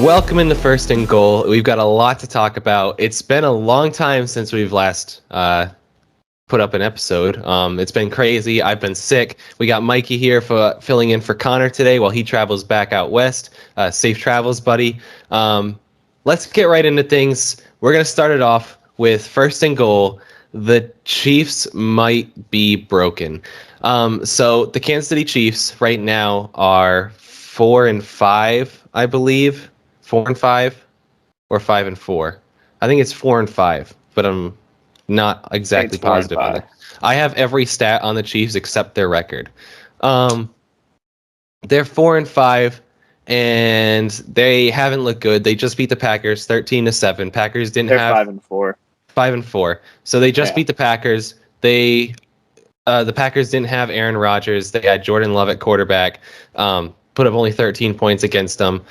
Welcome into First and Goal. We've got a lot to talk about. It's been a long time since we've last put up an episode. It's been crazy. I've been sick. We got Mikey here for filling in for Connor today while he travels back out west. Safe travels, buddy. Let's get right into things. We're going to start it off with First and Goal. The Chiefs might be broken. So the Kansas City Chiefs right now are 4-5, I believe. 4-5 or 5-4. I think it's 4-5, but I'm not exactly positive on that. I have every stat on the Chiefs except their record. They're 4-5, and they haven't looked good. They just beat the Packers 13-7. Packers didn't They're have 5-4. 5-4. So they just beat the Packers. The Packers didn't have Aaron Rodgers. They had Jordan Love at quarterback. Put up only 13 points against them.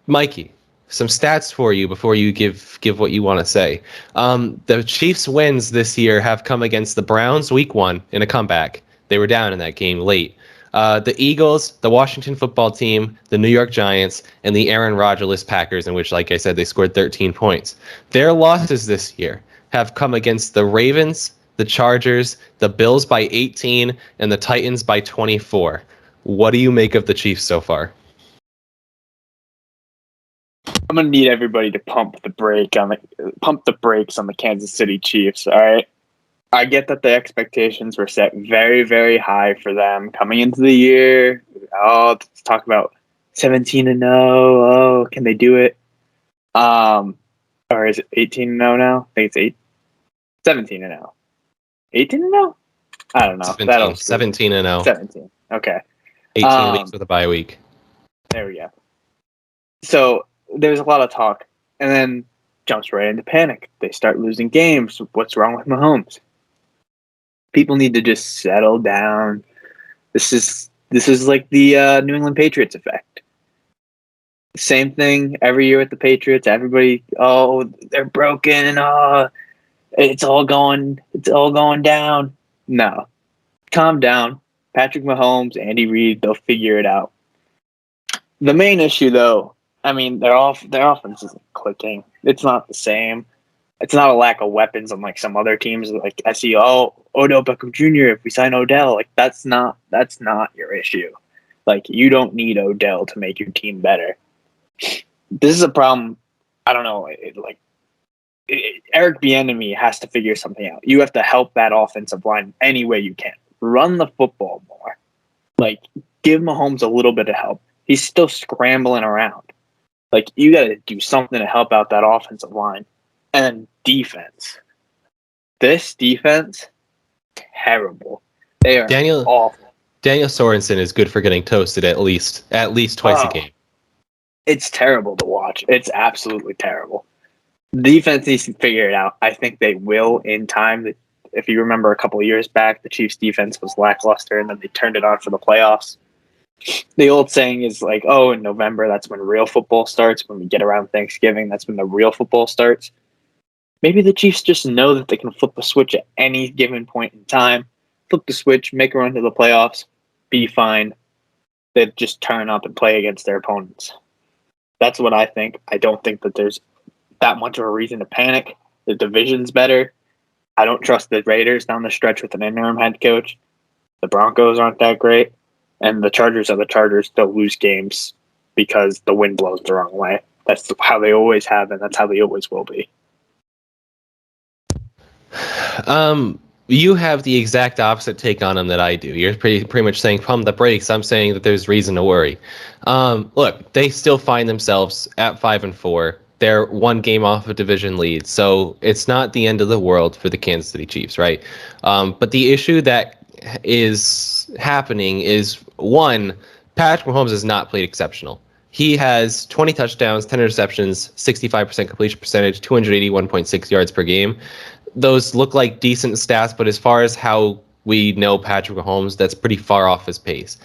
Mikey, some stats for you before you give what you want to say. The Chiefs' wins this year have come against the Browns week 1 in a comeback. They were down in that game late. The Eagles, the Washington football team, the New York Giants, and the Aaron Rodgers Packers, in which, like I said, they scored 13 points. Their losses this year have come against the Ravens, the Chargers, the Bills by 18, and the Titans by 24. What do you make of the Chiefs so far? I'm gonna need everybody to pump the brakes on the Kansas City Chiefs. All right, I get that the expectations were set very, very high for them coming into the year. Oh, let's talk about 17-0. Oh, can they do it? Or is it 18-0 now? I think it's 17-0. 18-0? I don't know. 17-0. 17. Okay. 18 weeks with a bye week. There we go. So there's a lot of talk, and then jumps right into panic. They start losing games. What's wrong with Mahomes? People need to just settle down. This is like the New England Patriots effect. Same thing every year with the Patriots. Everybody, they're broken. It's all going down. No, calm down. Patrick Mahomes, Andy Reid, they'll figure it out. The main issue, though, I mean, their offense isn't clicking. It's not the same. It's not a lack of weapons unlike some other teams. Like I see, Odell Beckham Jr. If we sign Odell, like that's not your issue. Like you don't need Odell to make your team better. This is a problem. I don't know. Eric Bieniemy has to figure something out. You have to help that offensive line any way you can. Run the football more. Like give Mahomes a little bit of help. He's still scrambling around. Like, you got to do something to help out that offensive line. And then defense. This defense, terrible. They are awful. Daniel Sorensen is good for getting toasted at least twice a game. It's terrible to watch. It's absolutely terrible. The defense needs to figure it out. I think they will in time. If you remember a couple of years back, the Chiefs' defense was lackluster, and then they turned it on for the playoffs. The old saying is like, in November, that's when real football starts. When we get around Thanksgiving, that's when the real football starts. Maybe the Chiefs just know that they can flip the switch at any given point in time. Flip the switch, make a run to the playoffs, be fine. They just turn up and play against their opponents. That's what I think. I don't think that there's that much of a reason to panic. The division's better. I don't trust the Raiders down the stretch with an interim head coach. The Broncos aren't that great. And the Chargers are the Chargers. They'll lose games because the wind blows the wrong way. That's how they always have, and that's how they always will be. You have the exact opposite take on them that I do. You're pretty much saying pump the brakes. I'm saying that there's reason to worry. Look, they still find themselves at 5-4. They're one game off a division lead, so it's not the end of the world for the Kansas City Chiefs, right? But the issue that is happening is, one, Patrick Mahomes has not played exceptional. He has 20 touchdowns, 10 interceptions, 65% completion percentage, 281.6 yards per game. Those look like decent stats, but as far as how we know Patrick Mahomes, that's pretty far off his pace.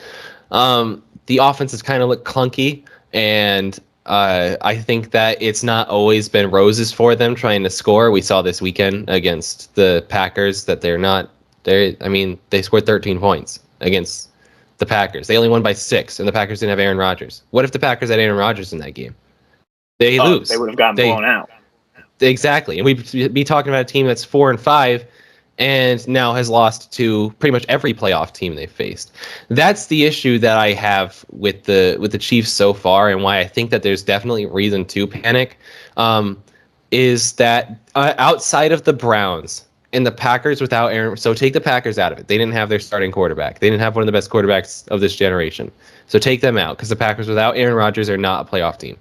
The offense has kind of looked clunky, and I think that it's not always been roses for them trying to score. We saw this weekend against the Packers that they scored 13 points against the Packers. They only won by 6, and the Packers didn't have Aaron Rodgers. What if the Packers had Aaron Rodgers in that game? They lose. They would have gotten blown out. Exactly. And we'd be talking about a team that's 4-5 and now has lost to pretty much every playoff team they've faced. That's the issue that I have with the Chiefs so far, and why I think that there's definitely reason to panic. Is that outside of the Browns and the Packers without Aaron, so take the Packers out of it. They didn't have their starting quarterback. They didn't have one of the best quarterbacks of this generation. So take them out, because the Packers without Aaron Rodgers are not a playoff team.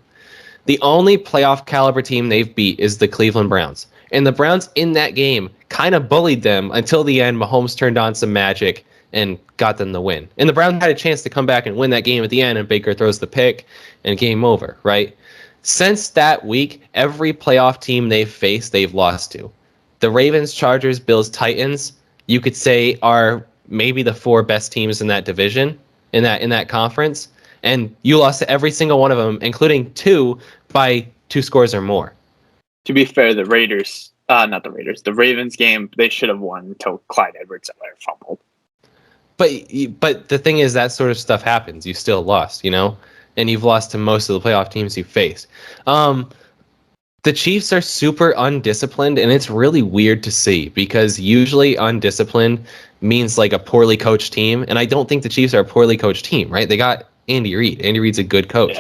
The only playoff caliber team they've beat is the Cleveland Browns. And the Browns in that game kind of bullied them until the end. Mahomes turned on some magic and got them the win. And the Browns had a chance to come back and win that game at the end, and Baker throws the pick and game over, right? Since that week, every playoff team they've faced, they've lost to. The Ravens, Chargers, Bills, Titans, you could say are maybe the 4 best teams in that division, in that conference. And you lost to every single one of them, including 2 by 2 scores or more. To be fair, the Ravens game, they should have won until Clyde Edwards-Helaire fumbled. But the thing is, that sort of stuff happens. You still lost, and you've lost to most of the playoff teams you faced. The Chiefs are super undisciplined, and it's really weird to see, because usually undisciplined means like a poorly coached team, and I don't think the Chiefs are a poorly coached team, right? They got Andy Reid. Andy Reid's a good coach,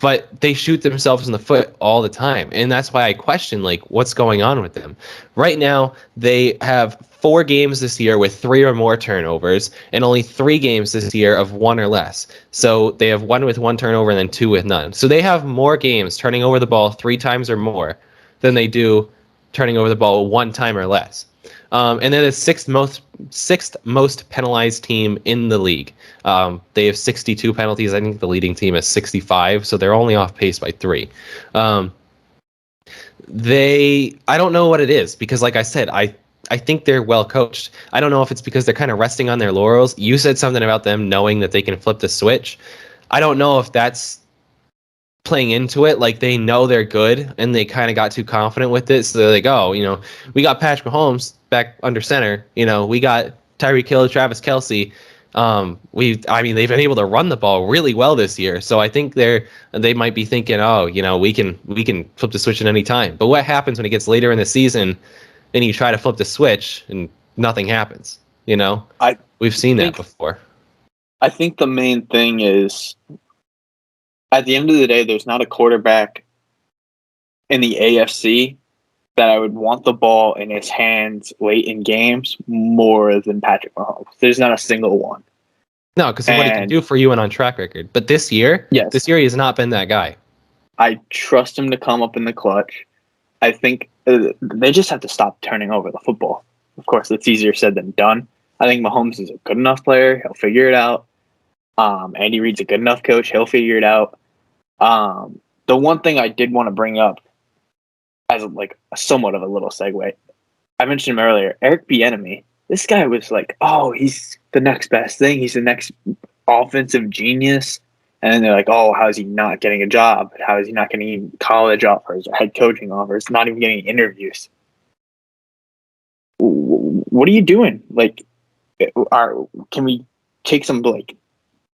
but they shoot themselves in the foot all the time, and that's why I question what's going on with them. Right now, they have 4 games this year with 3 or more turnovers, and only 3 games this year of 1 or less. So they have 1 with 1 turnover and then 2 with none. So they have more games turning over the ball 3 times or more than they do turning over the ball 1 time or less. And they're the sixth most penalized team in the league. They have 62 penalties. I think the leading team has 65, so they're only off pace by 3. I don't know what it is, because like I said, I think they're well coached. I don't know if it's because they're kind of resting on their laurels. You said something about them knowing that they can flip the switch. I don't know if that's playing into it, like they know they're good and they kind of got too confident with it, so they're like, oh, we got Patrick Mahomes back under center, we got Tyreek Hill, Travis Kelce. They've been able to run the ball really well this year, so I think they might be thinking, oh, we can flip the switch at any time. But what happens when it gets later in the season and you try to flip the switch and nothing happens? We've seen that before. I think the main thing is, at the end of the day, there's not a quarterback in the AFC that I would want the ball in his hands late in games more than Patrick Mahomes. There's not a single one. No, because of what he can do for you and on track record. But this year, he has not been that guy. I trust him to come up in the clutch. I think they just have to stop turning over the football. Of course, it's easier said than done. I think Mahomes is a good enough player. He'll figure it out. Andy Reid's a good enough coach. He'll figure it out. The one thing I did want to bring up as somewhat of a little segue, I mentioned him earlier, Eric Bieniemy. This guy was like, oh, he's the next best thing. He's the next offensive genius. And then they're like, oh, how is he not getting a job? How is he not getting college offers or head coaching offers? Not even getting interviews. What are you doing? Can we take some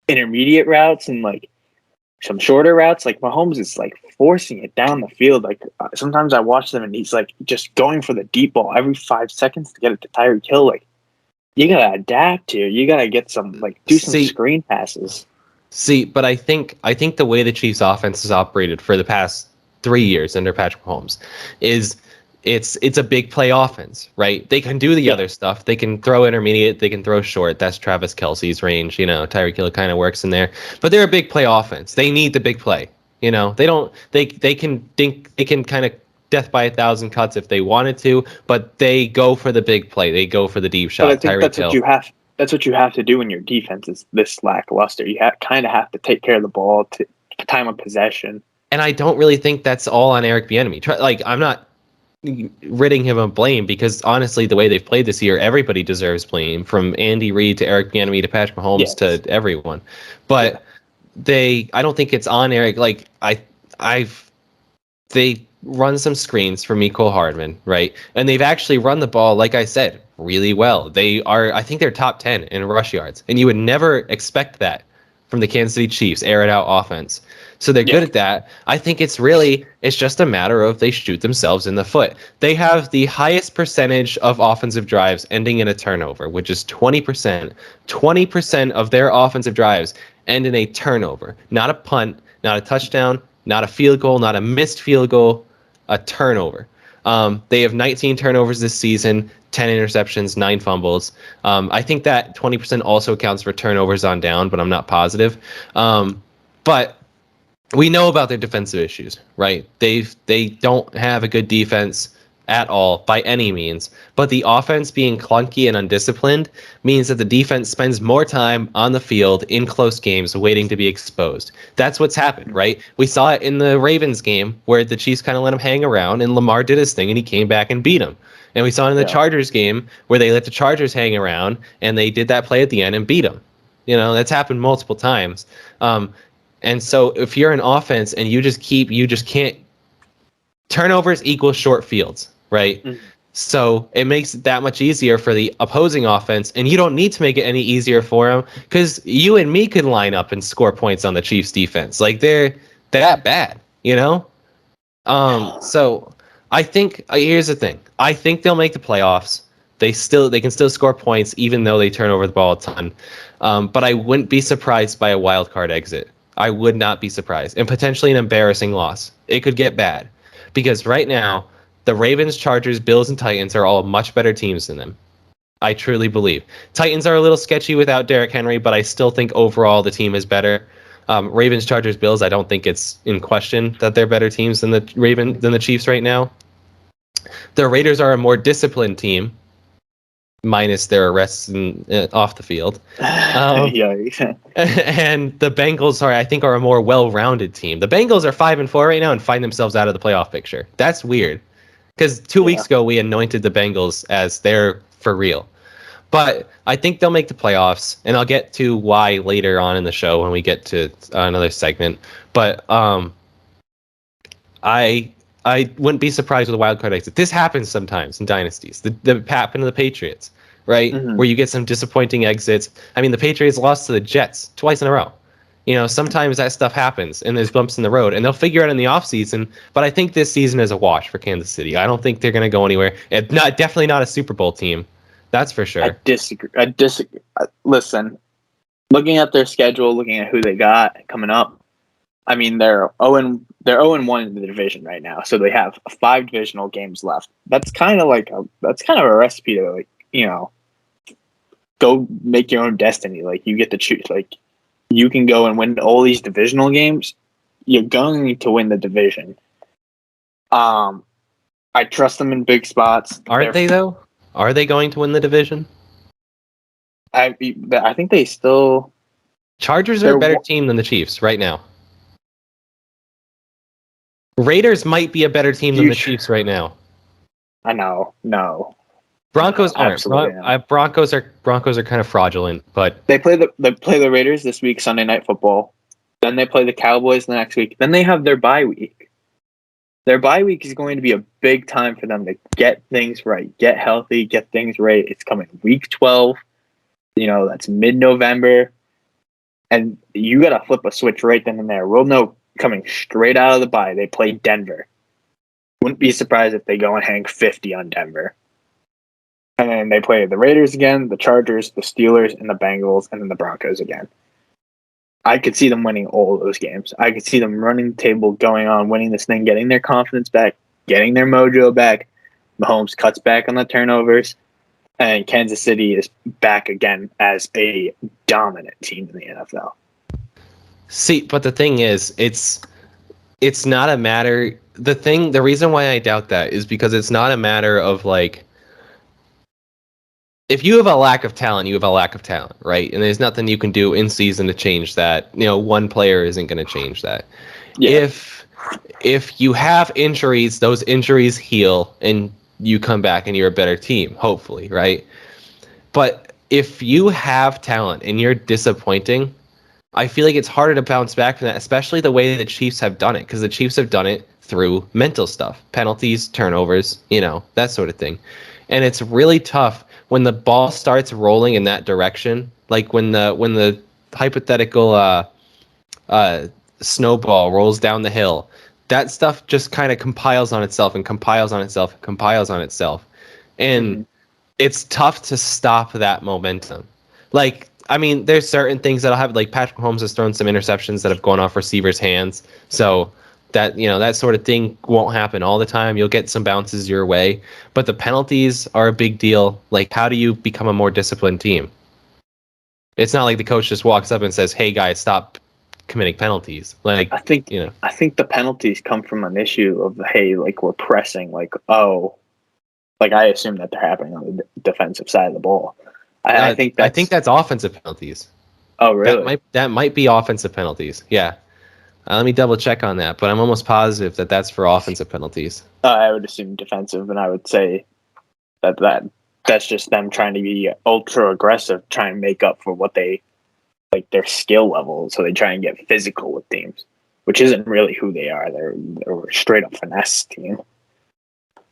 intermediate routes and some shorter routes? Mahomes is forcing it down the field. Sometimes I watch them and he's just going for the deep ball every 5 seconds to get it to Tyreek Hill. You gotta adapt here. You gotta get some do some screen passes. See, but I think the way the Chiefs offense has operated for the past 3 years under Patrick Mahomes is it's a big play offense, right? They can do the other stuff. They can throw intermediate. They can throw short. That's Travis Kelce's range. Tyreek Hill kind of works in there, but they're a big play offense. They need the big play. They can kind of death by 1,000 cuts if they wanted to, but they go for the big play. They go for the deep shot. But I think that's what you have to do when your defense is this lackluster. You kind of have to take care of the ball to time of possession. And I don't really think that's all on Eric Bieniemy. I'm not ridding him of blame, because honestly, the way they've played this year, everybody deserves blame, from Andy Reid to Eric Bieniemy to Patrick Mahomes to everyone. But I don't think it's on Eric. They run some screens for Mecole Hardman, right? And they've actually run the ball, like I said, really well. I think they're top 10 in rush yards, and you would never expect that from the Kansas City Chiefs, air it out offense. So they're Yeah. good at that. I think it's just a matter of they shoot themselves in the foot. They have the highest percentage of offensive drives ending in a turnover, which is 20%. 20% of their offensive drives end in a turnover, not a punt, not a touchdown, not a field goal, not a missed field goal, a turnover. They have 19 turnovers this season, 10 interceptions, 9 fumbles. I think that 20% also accounts for turnovers on down, but I'm not positive. But we know about their defensive issues, right? They don't have a good defense at all by any means. But the offense being clunky and undisciplined means that the defense spends more time on the field in close games waiting to be exposed. That's what's happened, right? We saw it in the Ravens game where the Chiefs kind of let him hang around and Lamar did his thing and he came back and beat him. And we saw it in the Chargers game where they let the Chargers hang around and they did that play at the end and beat them. That's happened multiple times. And so if you're an offense and you just can't, turnovers equal short fields, right? Mm-hmm. So it makes it that much easier for the opposing offense, and you don't need to make it any easier for them because you and me could line up and score points on the Chiefs defense. Like they're that bad, So I think here's the thing. I think they'll make the playoffs. They can still score points even though they turn over the ball a ton. But I wouldn't be surprised by a wild card exit. I would not be surprised. And potentially an embarrassing loss. It could get bad. Because right now, the Ravens, Chargers, Bills, and Titans are all much better teams than them. I truly believe. Titans are a little sketchy without Derrick Henry, but I still think overall the team is better. Ravens, Chargers, Bills, I don't think it's in question that they're better teams than the Chiefs right now. The Raiders are a more disciplined team, minus their arrests off the field. And the Bengals I think are a more well-rounded team. The Bengals are 5-4 right now and find themselves out of the playoff picture. That's weird. Because 2 weeks ago we anointed the Bengals as they're for real. But I think they'll make the playoffs, and I'll get to why later on in the show when we get to another segment. But I wouldn't be surprised with a wild card exit. This happens sometimes in dynasties. The happened to the Patriots, right? Mm-hmm. Where you get some disappointing exits. I mean, the Patriots lost to the Jets twice in a row. Sometimes that stuff happens and there's bumps in the road, and they'll figure it out in the offseason. But I think this season is a wash for Kansas City. I don't think they're going to go anywhere. Definitely not a Super Bowl team. That's for sure. I disagree. Listen, looking at their schedule, looking at who they got coming up, I mean, they're 0-1 in the division right now, so they have 5 divisional games left. That's kind of a recipe to go make your own destiny. Like you get to choose. Like you can go and win all these divisional games. You're going to win the division. I trust them in big spots. Aren't they though? Are they going to win the division? I think they still. Chargers are a better team than the Chiefs right now. Raiders might be a better team than the Chiefs right now. I know. No. Broncos aren't. Broncos are kind of fraudulent, but they play the Raiders this week, Sunday Night Football. Then they play the Cowboys the next week. Then they have their bye week. Their bye week is going to be a big time for them to get things right, get healthy, get things right. It's coming week 12. That's mid-November, and you got to flip a switch right then and there. We'll know. Coming straight out of the bye, they play Denver. Wouldn't be surprised if they go and hang 50 on Denver. And then they play the Raiders again, the Chargers, the Steelers, and the Bengals, and then the Broncos again. I could see them winning all of those games. I could see them running the table, going on, winning this thing, getting their confidence back, getting their mojo back. Mahomes cuts back on the turnovers, and Kansas City is back again as a dominant team in the NFL. See, but the thing is, it's not a matter. The reason why I doubt that is because it's not a matter of like, if you have a lack of talent, you have a lack of talent, right? And there's nothing you can do in season to change that. One player isn't going to change that. Yeah. If you have injuries, those injuries heal and you come back and you're a better team, hopefully, right? But if you have talent and you're disappointing, I feel like it's harder to bounce back from that, especially the way the Chiefs have done it, because the Chiefs have done it through mental stuff, penalties, turnovers, that sort of thing. And it's really tough when the ball starts rolling in that direction, like when the hypothetical snowball rolls down the hill, that stuff just kind of compiles on itself and compiles on itself and compiles on itself. And it's tough to stop that momentum. Like, I mean, there's certain things that'll have, like Patrick Mahomes has thrown some interceptions that have gone off receivers' hands. So that, that sort of thing won't happen all the time. You'll get some bounces your way, but the penalties are a big deal. Like, how do you become a more disciplined team? It's not like the coach just walks up and says, "Hey guys, stop committing penalties." Like, I think the penalties come from an issue of, hey, like, we're pressing, like, like, I assume that they're happening on the defensive side of the ball. I think that's offensive penalties. Oh, really? That might be offensive penalties. Yeah. Let me double check on that, but I'm almost positive that that's for offensive penalties. I would assume defensive, and I would say that's just them trying to be ultra aggressive, trying to make up for what they, like, their skill level. So they try and get physical with teams, which isn't really who they are. They're a straight up finesse team.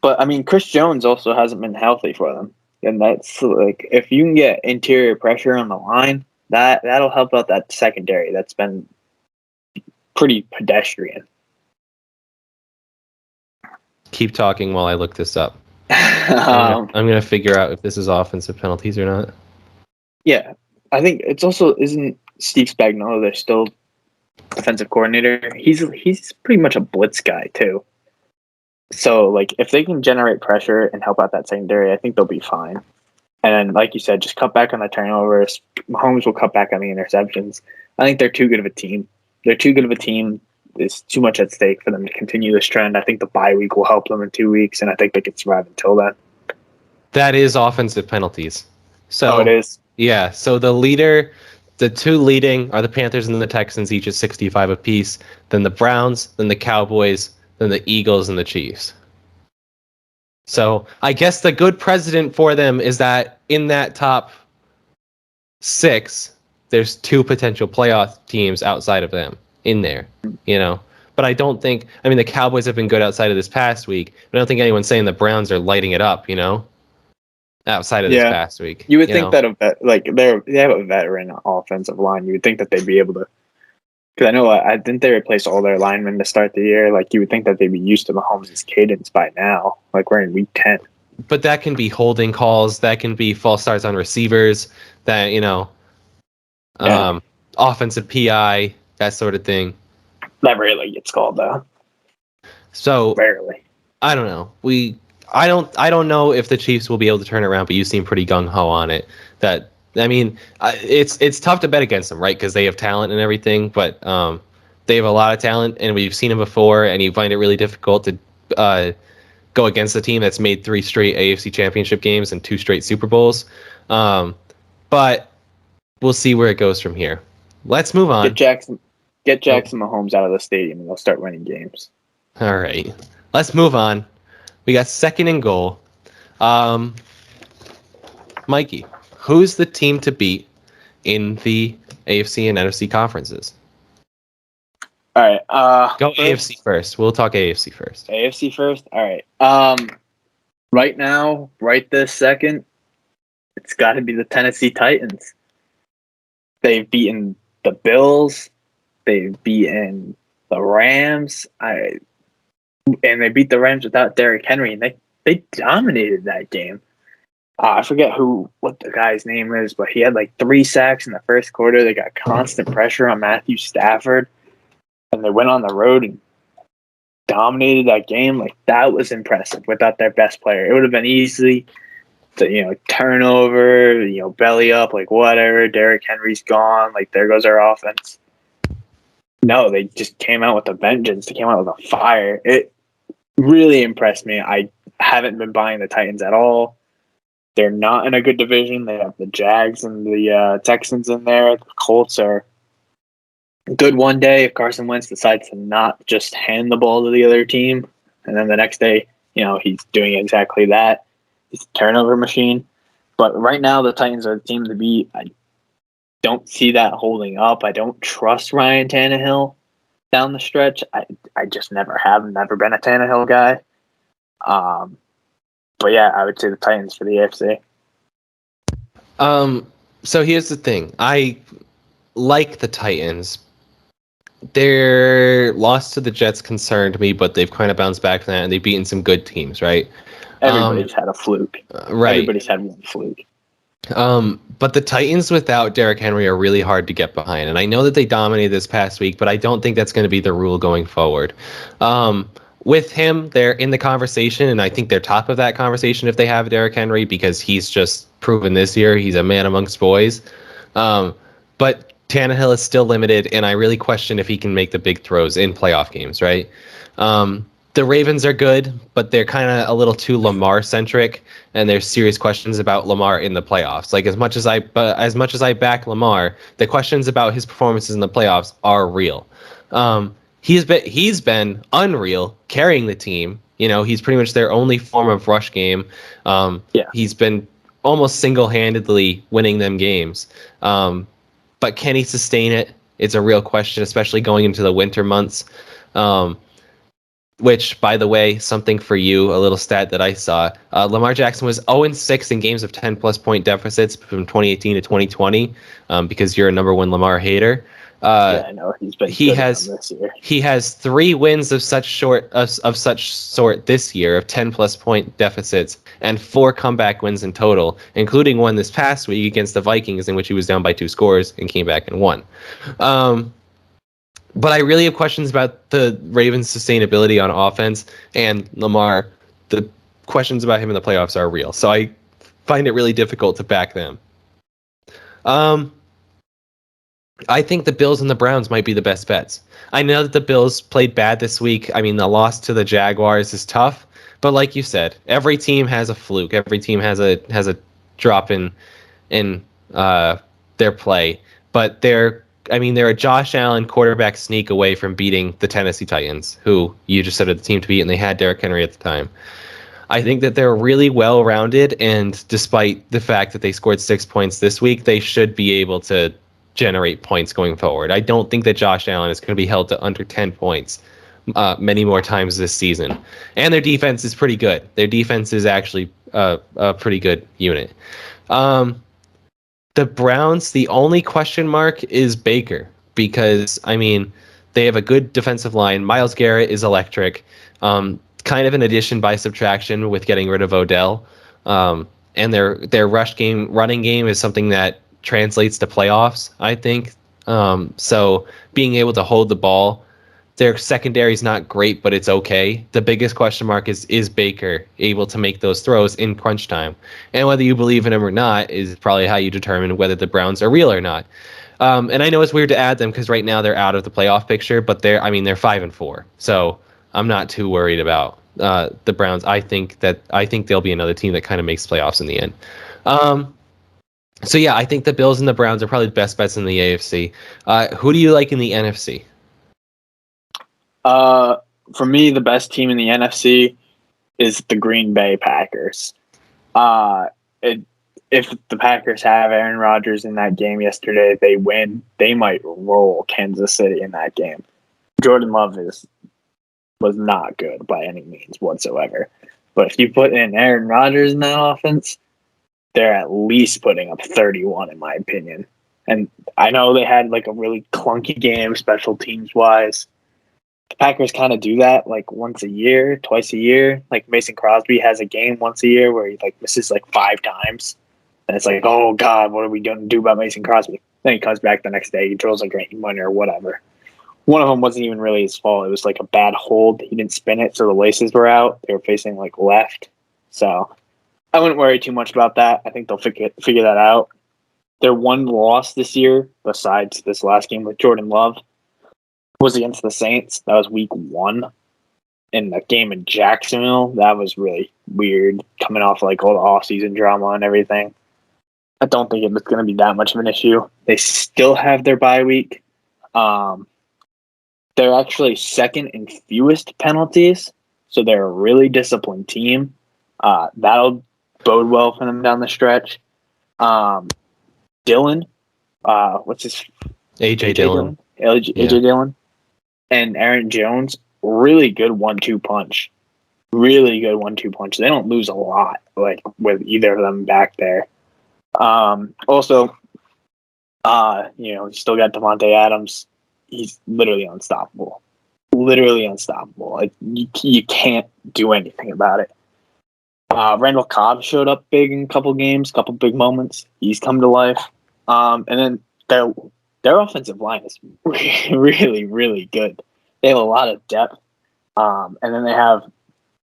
But I mean, Chris Jones also hasn't been healthy for them, and that's like, if you can get interior pressure on the line, that'll help out that secondary that's been pretty pedestrian. Keep talking while I look this up. I'm gonna figure out if this is offensive penalties or not. Yeah, I think it's also, isn't Steve Spagnuolo their still defensive coordinator? He's pretty much a blitz guy too. So, like, if they can generate pressure and help out that secondary, I think they'll be fine. And then, like you said, just cut back on the turnovers. Mahomes will cut back on the interceptions. I think they're too good of a team. They're too good of a team. There's too much at stake for them to continue this trend. I think the bye week will help them in 2 weeks, and I think they can survive until then. That is offensive penalties. So, it is? Yeah, so the two leading are the Panthers and the Texans, each at 65 apiece. Then the Browns, then the Cowboys, then the Eagles and the Chiefs. So I guess the good precedent for them is that in that top 6, there's 2 potential playoff teams outside of them in there, But I don't think, I mean, the Cowboys have been good outside of this past week, but I don't think anyone's saying the Browns are lighting it up, outside of this past week. You would think that they have a veteran offensive line. You would think that they'd be able to, because I know I didn't they replace all their linemen to start the year. Like, you would think that they'd be used to Mahomes' cadence by now. Like, we're in week 10. But that can be holding calls. That can be false starts on receivers. That offensive PI, that sort of thing. That rarely gets called though. So rarely. I don't know. I don't know if the Chiefs will be able to turn it around, but you seem pretty gung ho on it. It's tough to bet against them, right? Because they have talent and everything, but they have a lot of talent, and we've seen them before, and you find it really difficult to go against a team that's made 3 straight AFC Championship games and 2 straight Super Bowls. But we'll see where it goes from here. Let's move on. Get Jackson Mahomes out of the stadium, and they'll start winning games. All right. Let's move on. We got 2nd and goal. Mikey, who's the team to beat in the AFC and NFC conferences? All right. Go AFC first. We'll talk AFC first. AFC first? All right. Right now, right this second, it's got to be the Tennessee Titans. They've beaten the Bills. They've beaten the Rams. And they beat the Rams without Derrick Henry, and they dominated that game. I forget what the guy's name is, but he had like 3 sacks in the first quarter. They got constant pressure on Matthew Stafford, and they went on the road and dominated that game. Like, that was impressive without their best player. It would have been easy to, turnover, belly up, like, whatever. Derrick Henry's gone. Like, there goes our offense. No, they just came out with a vengeance. They came out with a fire. It really impressed me. I haven't been buying the Titans at all. They're not in a good division. They have the Jags and the Texans in there. The Colts are good one day if Carson Wentz decides to not just hand the ball to the other team. And then the next day, he's doing exactly that. He's a turnover machine. But right now, the Titans are the team to beat. I don't see that holding up. I don't trust Ryan Tannehill down the stretch. I just never been a Tannehill guy. But yeah, I would say the Titans for the AFC. So here's the thing. like the Titans, their loss to the Jets concerned me, but they've kind of bounced back from that, and they've beaten some good teams, right? Everybody's had a fluke. Right. Everybody's had one fluke. But the Titans without Derrick Henry are really hard to get behind, and I know that they dominated this past week, but I don't think that's going to be the rule going forward. With him, they're in the conversation, and I think they're top of that conversation if they have Derrick Henry, because he's just proven this year he's a man amongst boys. But Tannehill is still limited, and I really question if he can make the big throws in playoff games, right? The Ravens are good, but they're kind of a little too Lamar centric, and there's serious questions about Lamar in the playoffs. Like as much as I back Lamar, the questions about his performances in the playoffs are real. He's been unreal carrying the team. You know, he's pretty much their only form of rush game. He's been almost single-handedly winning them games. But can he sustain it? It's a real question, especially going into the winter months. Which, by the way, something for you, a little stat that I saw. Lamar Jackson was 0-6 in games of 10-plus point deficits from 2018 to 2020, because you're a number one Lamar hater. I know he's been good this year. He has 3 wins of such sort this year of 10-plus point deficits and 4 comeback wins in total, including one this past week against the Vikings, in which he was down by 2 scores and came back and won. But I really have questions about the Ravens' sustainability on offense, and Lamar. The questions about him in the playoffs are real, so I find it really difficult to back them. I think the Bills and the Browns might be the best bets. I know that the Bills played bad this week. I mean, the loss to the Jaguars is tough, but like you said, every team has a fluke. Every team has a drop in their play, but they're a Josh Allen quarterback sneak away from beating the Tennessee Titans, who you just said are the team to beat, and they had Derrick Henry at the time. I think that they're really well-rounded, and despite the fact that they scored 6 points this week, they should be able to generate points going forward. I don't think that Josh Allen is going to be held to under 10 points many more times this season. And their defense is pretty good. Their defense is actually a pretty good unit. The Browns, the only question mark is Baker, because, I mean, they have a good defensive line. Myles Garrett is electric. Kind of an addition by subtraction with getting rid of Odell. And their running game is something that translates to playoffs, I think. So being able to hold the ball, their secondary is not great, but it's okay. The biggest question mark is Baker able to make those throws in crunch time? And whether you believe in him or not is probably how you determine whether the Browns are real or not. And I know it's weird to add them because right now they're out of the playoff picture, but they're 5-4. So I'm not too worried about the Browns. I think they'll be another team that kind of makes playoffs in the end. So yeah, I think the Bills and the Browns are probably the best bets in the AFC. Who do you like in the NFC? For me, the best team in the NFC is the Green Bay Packers. If the Packers have Aaron Rodgers in that game yesterday, they win. They might roll Kansas City in that game. Jordan Love was not good by any means whatsoever. But if you put in Aaron Rodgers in that offense, they're at least putting up 31, in my opinion. And I know they had like a really clunky game, special teams wise. The Packers kind of do that like once a year, twice a year. Like Mason Crosby has a game once a year where he like misses like 5 times. And it's like, oh God, what are we going to do about Mason Crosby? Then he comes back the next day, he throws a great winner or whatever. One of them wasn't even really his fault. It was like a bad hold. He didn't spin it, so the laces were out. They were facing like left. So I wouldn't worry too much about that. I think they'll figure that out. Their one loss this year, besides this last game with Jordan Love, was against the Saints. That was week 1. In the game in Jacksonville, that was really weird, coming off like all the offseason drama and everything. I don't think it was going to be that much of an issue. They still have their bye week. They're actually second in fewest penalties, so they're a really disciplined team. That'll bode well for them down the stretch. Dillon, what's his? AJ Dillon. AJ Dillon. And Aaron Jones, really good 1-2 punch. Really good 1-2 punch. They don't lose a lot, like with either of them back there. Also, You still got Devontae Adams. He's literally unstoppable. Literally unstoppable. Like you can't do anything about it. Randall Cobb showed up big in a couple games, couple big moments. He's come to life. And then their offensive line is really, really good. They have a lot of depth. And then they have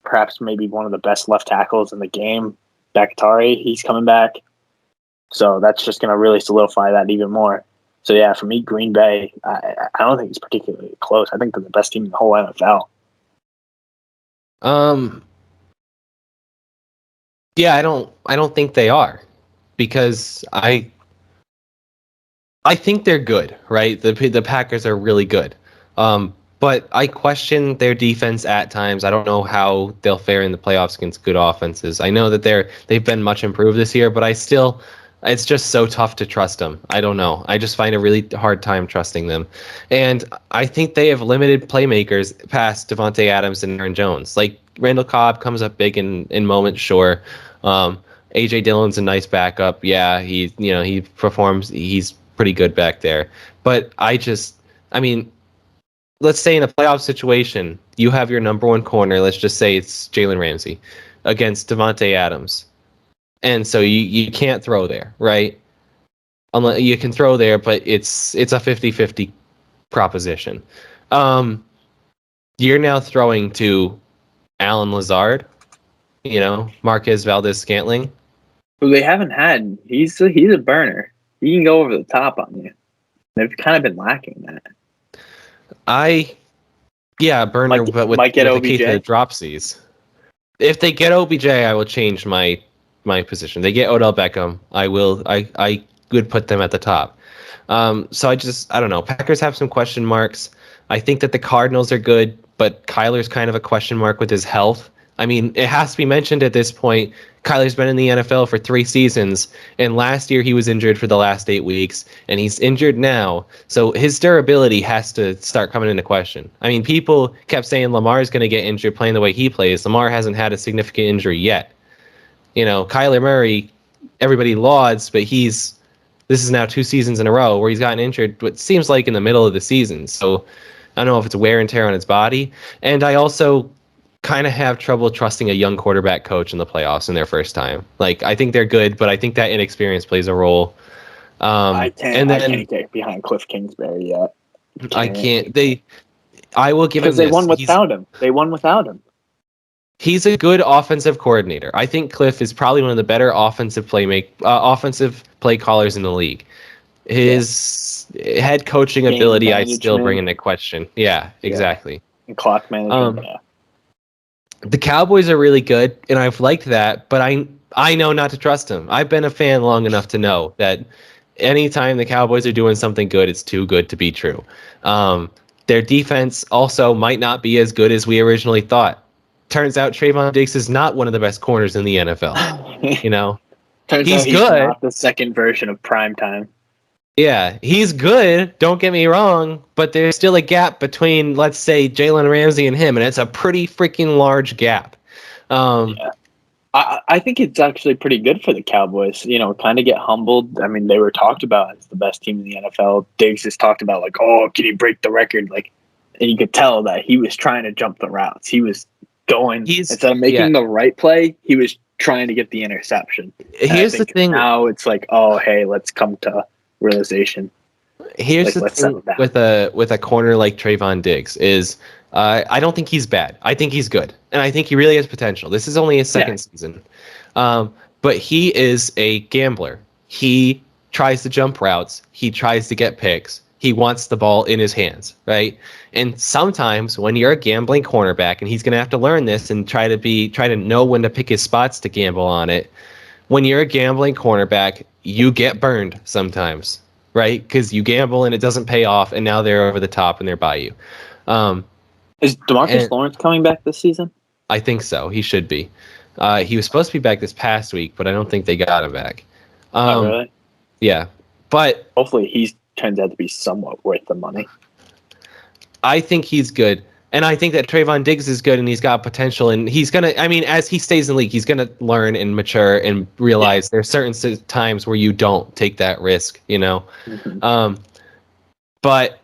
perhaps maybe one of the best left tackles in the game, Bakhtiari. He's coming back. So that's just going to really solidify that even more. So, yeah, for me, Green Bay, I don't think it's particularly close. I think they're the best team in the whole NFL. Yeah, I don't think they are, because I think they're good, right? The Packers are really good. But I question their defense at times. I don't know how they'll fare in the playoffs against good offenses. I know that they've been much improved this year, but it's just so tough to trust them. I don't know. I just find a really hard time trusting them. And I think they have limited playmakers past Devontae Adams and Aaron Jones. Like Randall Cobb comes up big in moments, sure. AJ Dillon's a nice backup. Yeah, he performs. He's pretty good back there. But I mean, let's say in a playoff situation, you have your number one corner. Let's just say it's Jalen Ramsey against Devontae Adams. And so you can't throw there, right? Unless you can throw there, but it's a 50-50 proposition. You're now throwing to Alan Lazard, Marquez Valdez-Scantling. Who they haven't had. He's a burner. He can go over the top on you. They've kind of been lacking that. Burner, but with might get the case of the OBJ. dropsies. If they get OBJ, I will change my position. They get Odell Beckham, I would put them at the top. So I don't know. Packers have some question marks. I think that the Cardinals are good, but Kyler's kind of a question mark with his health. I mean, it has to be mentioned at this point, Kyler's been in the NFL for 3 seasons, and last year he was injured for the last 8 weeks, and he's injured now. So his durability has to start coming into question. I mean, people kept saying Lamar's going to get injured playing the way he plays. Lamar hasn't had a significant injury yet. Kyler Murray, everybody lauds, but this is now 2 seasons in a row where he's gotten injured, what seems like in the middle of the season. So I don't know if it's wear and tear on his body. And I also kind of have trouble trusting a young quarterback coach in the playoffs in their first time. Like, I think they're good, but I think that inexperience plays a role. I can't get behind Cliff Kingsbury yet. I can't. I will give him this. Because they won without him. They won without him. He's a good offensive coordinator. I think Cliff is probably one of the better offensive play callers in the league. His head coaching Game ability, I still management. bring into question. Yeah, exactly. And clock management. The Cowboys are really good, and I've liked that, but I know not to trust them. I've been a fan long enough to know that anytime the Cowboys are doing something good, it's too good to be true. Their defense also might not be as good as we originally thought. Turns out Trayvon Diggs is not one of the best corners in the NFL. Turns he's out he's good. Not the second version of prime time. Yeah, he's good. Don't get me wrong, but there's still a gap between, let's say, Jalen Ramsey and him, and it's a pretty freaking large gap. I think it's actually pretty good for the Cowboys. Kind of get humbled. I mean, they were talked about as the best team in the NFL. Diggs is talked about like, oh, can he break the record? Like, and you could tell that he was trying to jump the routes. He was going instead of making the right play, he was trying to get the interception. Here's the thing. Now it's like, oh, hey, let's come to realization. Here's the thing with a corner like Trayvon Diggs is I don't think he's bad. I think he's good, and I think he really has potential. This is only his second season, but he is a gambler. He tries to jump routes. He tries to get picks. He wants the ball in his hands, right? And sometimes when you're a gambling cornerback, and he's going to have to learn this and try to know when to pick his spots to gamble on it. When you're a gambling cornerback, you get burned sometimes, right? Because you gamble and it doesn't pay off, and now they're over the top and they're by you. Is DeMarcus Lawrence coming back this season? I think so. He should be. He was supposed to be back this past week, but I don't think they got him back. Oh, really? Yeah. But hopefully he turns out to be somewhat worth the money. I think he's good. And I think that Trayvon Diggs is good and he's got potential and he's going to, I mean, as he stays in the league, he's going to learn and mature and realize there's certain times where you don't take that risk, you know? Mhm. But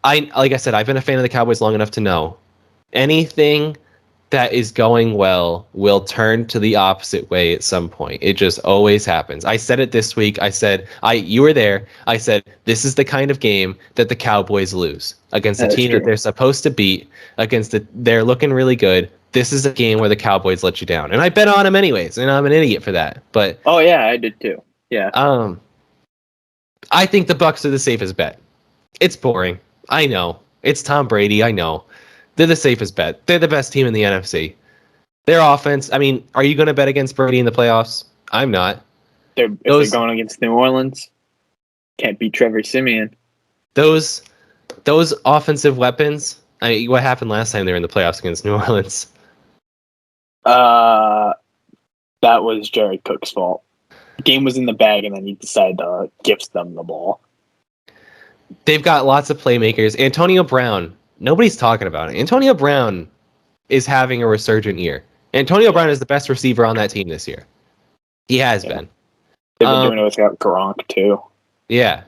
like I said, I've been a fan of the Cowboys long enough to know anything that is going well will turn to the opposite way at some point. It just always happens. I said it this week. I said, you were there. I said, this is the kind of game that the Cowboys lose against a That's team that true. they're supposed to beat, they're looking really good. This is a game where the Cowboys let you down. And I bet on them anyways, and I'm an idiot for that. But Oh yeah, I did too. Yeah. um I think the Bucks are the safest bet. It's boring. I know. It's Tom Brady. I know. They're the safest bet. They're the best team in the NFC. Their offense. I mean, are you going to bet against Brady in the playoffs? I'm not. If they're Those going against New Orleans, can't beat Trevor Simeon. those those offensive weapons. What happened last time they were in the playoffs against New Orleans? Uh, that was Jared Cook's fault. The game was in the bag, and then he decided to gift them the ball. They've got lots of playmakers. Antonio Brown. Nobody's talking about it. Antonio Brown is having a resurgent year. Antonio Brown is the best receiver on that team this year. He has been. They've been doing it without Gronk too. Yeah.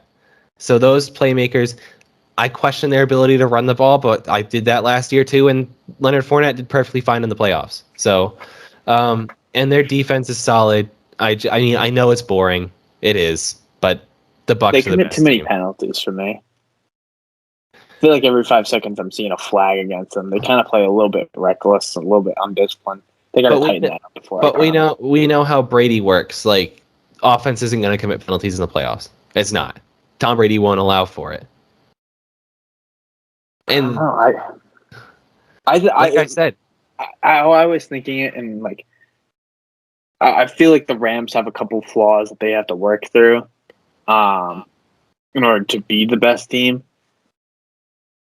So those playmakers, I question their ability to run the ball, but I did that last year too, and Leonard Fournette did perfectly fine in the playoffs. So, and their defense is solid. I mean, I know it's boring. It is, but the Bucks They are the commit best too many team. penalties for me. I feel like every 5 seconds I'm seeing a flag against them. They kind of play a little bit reckless, a little bit undisciplined. They got to tighten that up before. But we know how Brady works. Like, offense isn't going to commit penalties in the playoffs. It's not. Tom Brady won't allow for it. And I said, I was thinking it, and like I feel like the Rams have a couple flaws that they have to work through, in order to be the best team.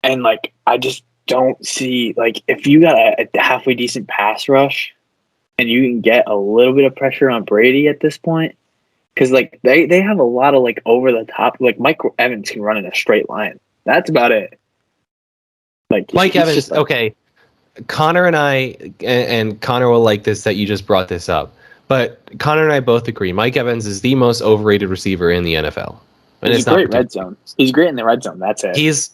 And like I just don't see, like, if you got a halfway decent pass rush, and you can get a little bit of pressure on Brady at this point, because like they have a lot of like over the top, like Mike Evans can run in a straight line. That's about it. Like Mike Evans, just, like, okay. Connor and I, and Connor will like this that you just brought this up, but Connor and I both agree Mike Evans is the most overrated receiver in the NFL. And he's it's a not great red zone. He's great in the red zone. That's it. He's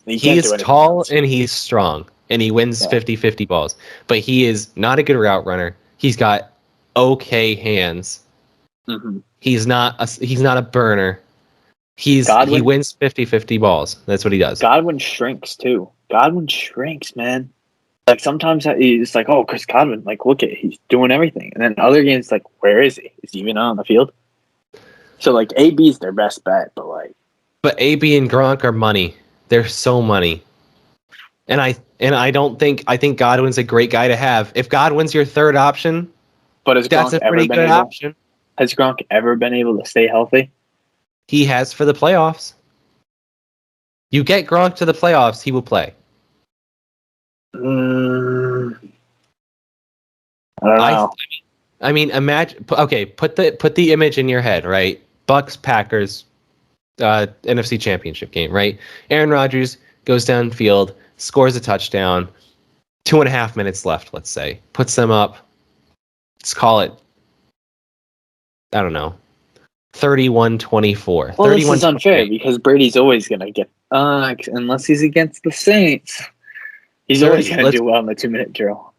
tall and he's strong and he wins 50-50 balls, but he is not a good route runner. He's got okay hands. Mm-hmm. He's not a burner. He wins 50-50 balls. That's what he does. Godwin shrinks too. Godwin shrinks, man. Like sometimes it's like, oh, Chris Godwin, like look at, he's doing everything, and then other games like, where is he? Is he even on the field? So like AB's their best bet, but AB and Gronk are money. They're so money. And I think Godwin's a great guy to have. If Godwin's your third option, that's a pretty good option. Has Gronk ever been able to stay healthy? He has for the playoffs. You get Gronk to the playoffs, he will play. I don't know. I mean, imagine. Okay, put the image in your head, right? Bucks Packers, NFC Championship game, right? Aaron Rodgers goes downfield, scores a touchdown. 2.5 minutes left, let's say, puts them up. Let's call it, I don't know, 31-24. Well, this is unfair because Brady's always gonna get, unless he's against the Saints, he's always gonna do well in the 2-minute drill.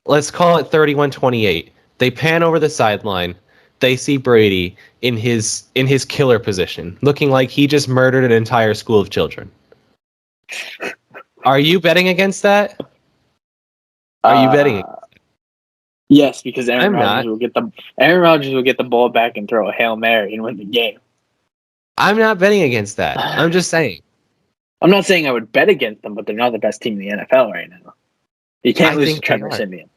Let's call it 31-28. They pan over the sideline. They see Brady in his killer position, looking like he just murdered an entire school of children. Are you betting against that? Are you betting? Yes, because Aaron Rodgers will get the ball back and throw a Hail Mary and win the game. I'm not betting against that. I'm just saying. I'm not saying I would bet against them, but they're not the best team in the NFL right now. You can't lose to Trevor Simeon.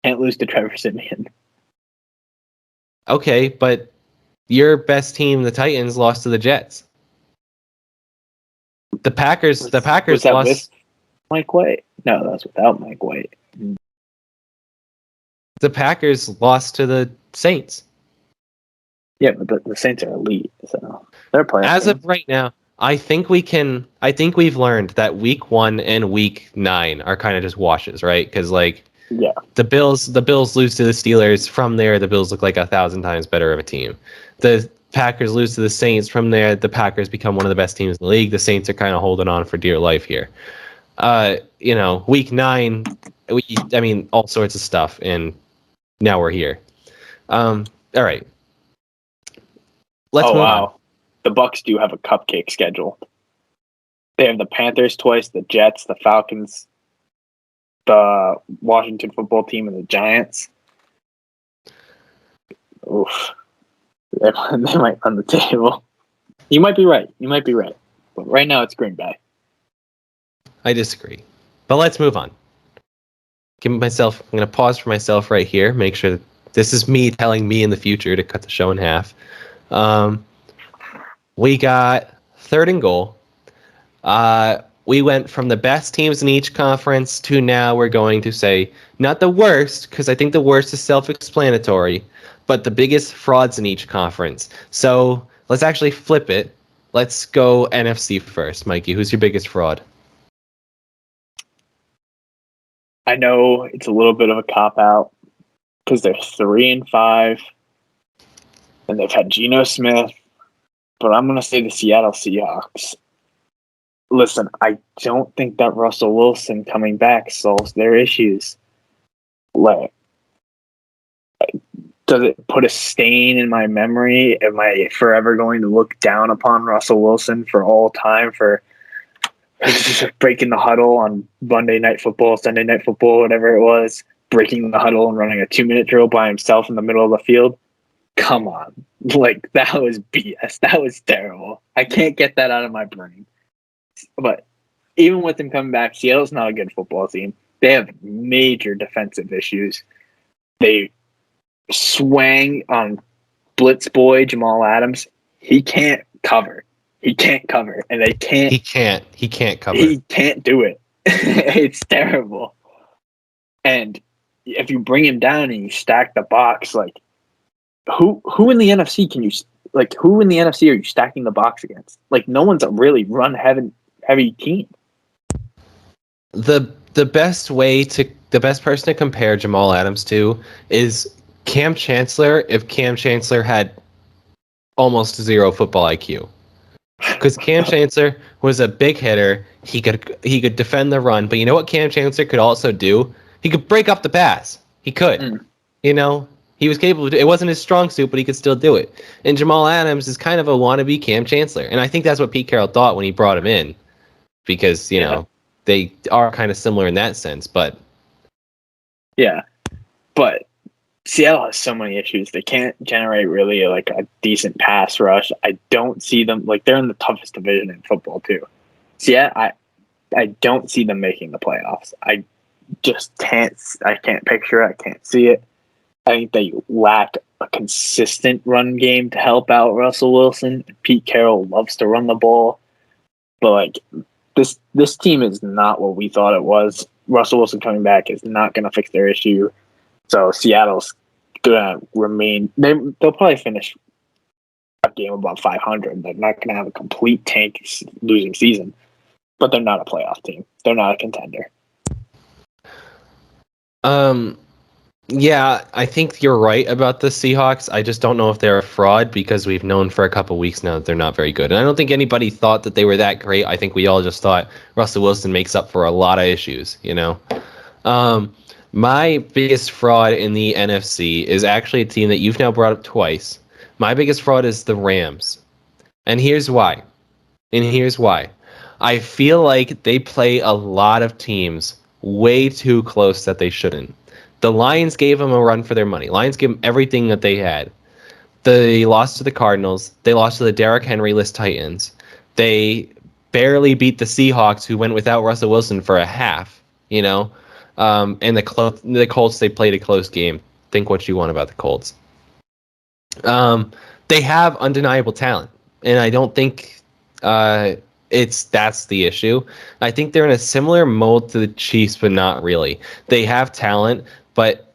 Can't lose to Trevor Simeon. Okay, but your best team, the Titans, lost to the Jets. The Packers lost with Mike White. No, that was without Mike White. The Packers lost to the Saints. Yeah, but the Saints are elite, so they're playing. As of right now, I think we've learned that week 1 and week 9 are kind of just washes, right? Because like Yeah. the Bills lose to the Steelers. From there, the Bills look like 1,000 times better of a team. The Packers lose to the Saints. From there, the Packers become one of the best teams in the league. The Saints are kind of holding on for dear life here. Week 9, all sorts of stuff, and now we're here. All right, let's move on. The Bucks do have a cupcake schedule. They have the Panthers twice, the Jets, the Falcons, the Washington football team, and the Giants. Oof. They might run the table. You might be right. But right now it's Green Bay. I disagree. But let's move on. I'm going to pause for myself right here. Make sure that this is me telling me in the future to cut the show in half. We got 3rd and goal. We went from the best teams in each conference to now we're going to say not the worst, because I think the worst is self-explanatory, but the biggest frauds in each conference. So let's actually flip it. Let's go NFC first. Mikey, who's your biggest fraud? I know it's a little bit of a cop-out because they're 3-5, and they've had Geno Smith, but I'm going to say the Seattle Seahawks. Listen, I don't think that Russell Wilson coming back solves their issues. Like, does it put a stain in my memory? Am I forever going to look down upon Russell Wilson for all time for breaking the huddle on Monday Night Football, Sunday Night Football, whatever it was, breaking the huddle and running a 2-minute drill by himself in the middle of the field? Come on. Like, that was BS. That was terrible. I can't get that out of my brain. But even with him coming back, Seattle's not a good football team. They have major defensive issues. They swang on blitz boy Jamal Adams. He can't cover. And they can't. He can't cover. He can't do it. It's terrible. And if you bring him down and you stack the box, like who in the NFC who in the NFC are you stacking the box against? Like, no one's a really run heavy team. The best person to compare Jamal Adams to is Cam Chancellor if Cam Chancellor had almost 0 football IQ. Because Cam Chancellor was a big hitter. He could defend the run, but you know what Cam Chancellor could also do? He could break up the pass. He could. He was capable of it. It wasn't his strong suit, but he could still do it. And Jamal Adams is kind of a wannabe Cam Chancellor. And I think that's what Pete Carroll thought when he brought him in. Because, they are kind of similar in that sense, but... Yeah. But Seattle has so many issues. They can't generate really like a decent pass rush. I don't see them... Like, they're in the toughest division in football, too. So, yeah, I don't see them making the playoffs. I just can't picture it. I can't see it. I think they lack a consistent run game to help out Russell Wilson. Pete Carroll loves to run the ball. But, like, this team is not what we thought it was. Russell Wilson coming back is not going to fix their issue. So Seattle's going to remain... They'll probably finish a game above 500. They're not going to have a complete tank losing season. But they're not a playoff team. They're not a contender. Yeah, I think you're right about the Seahawks. I just don't know if they're a fraud because we've known for a couple weeks now that they're not very good. And I don't think anybody thought that they were that great. I think we all just thought Russell Wilson makes up for a lot of issues, My biggest fraud in the NFC is actually a team that you've now brought up twice. My biggest fraud is the Rams. And here's why. I feel like they play a lot of teams way too close that they shouldn't. The Lions gave them a run for their money. Lions gave them everything that they had. They lost to the Cardinals. They lost to the Derrick Henry-less Titans. They barely beat the Seahawks, who went without Russell Wilson for a half, And the Colts, they played a close game. Think what you want about the Colts. They have undeniable talent, and I don't think that's the issue. I think they're in a similar mold to the Chiefs, but not really. They have talent, but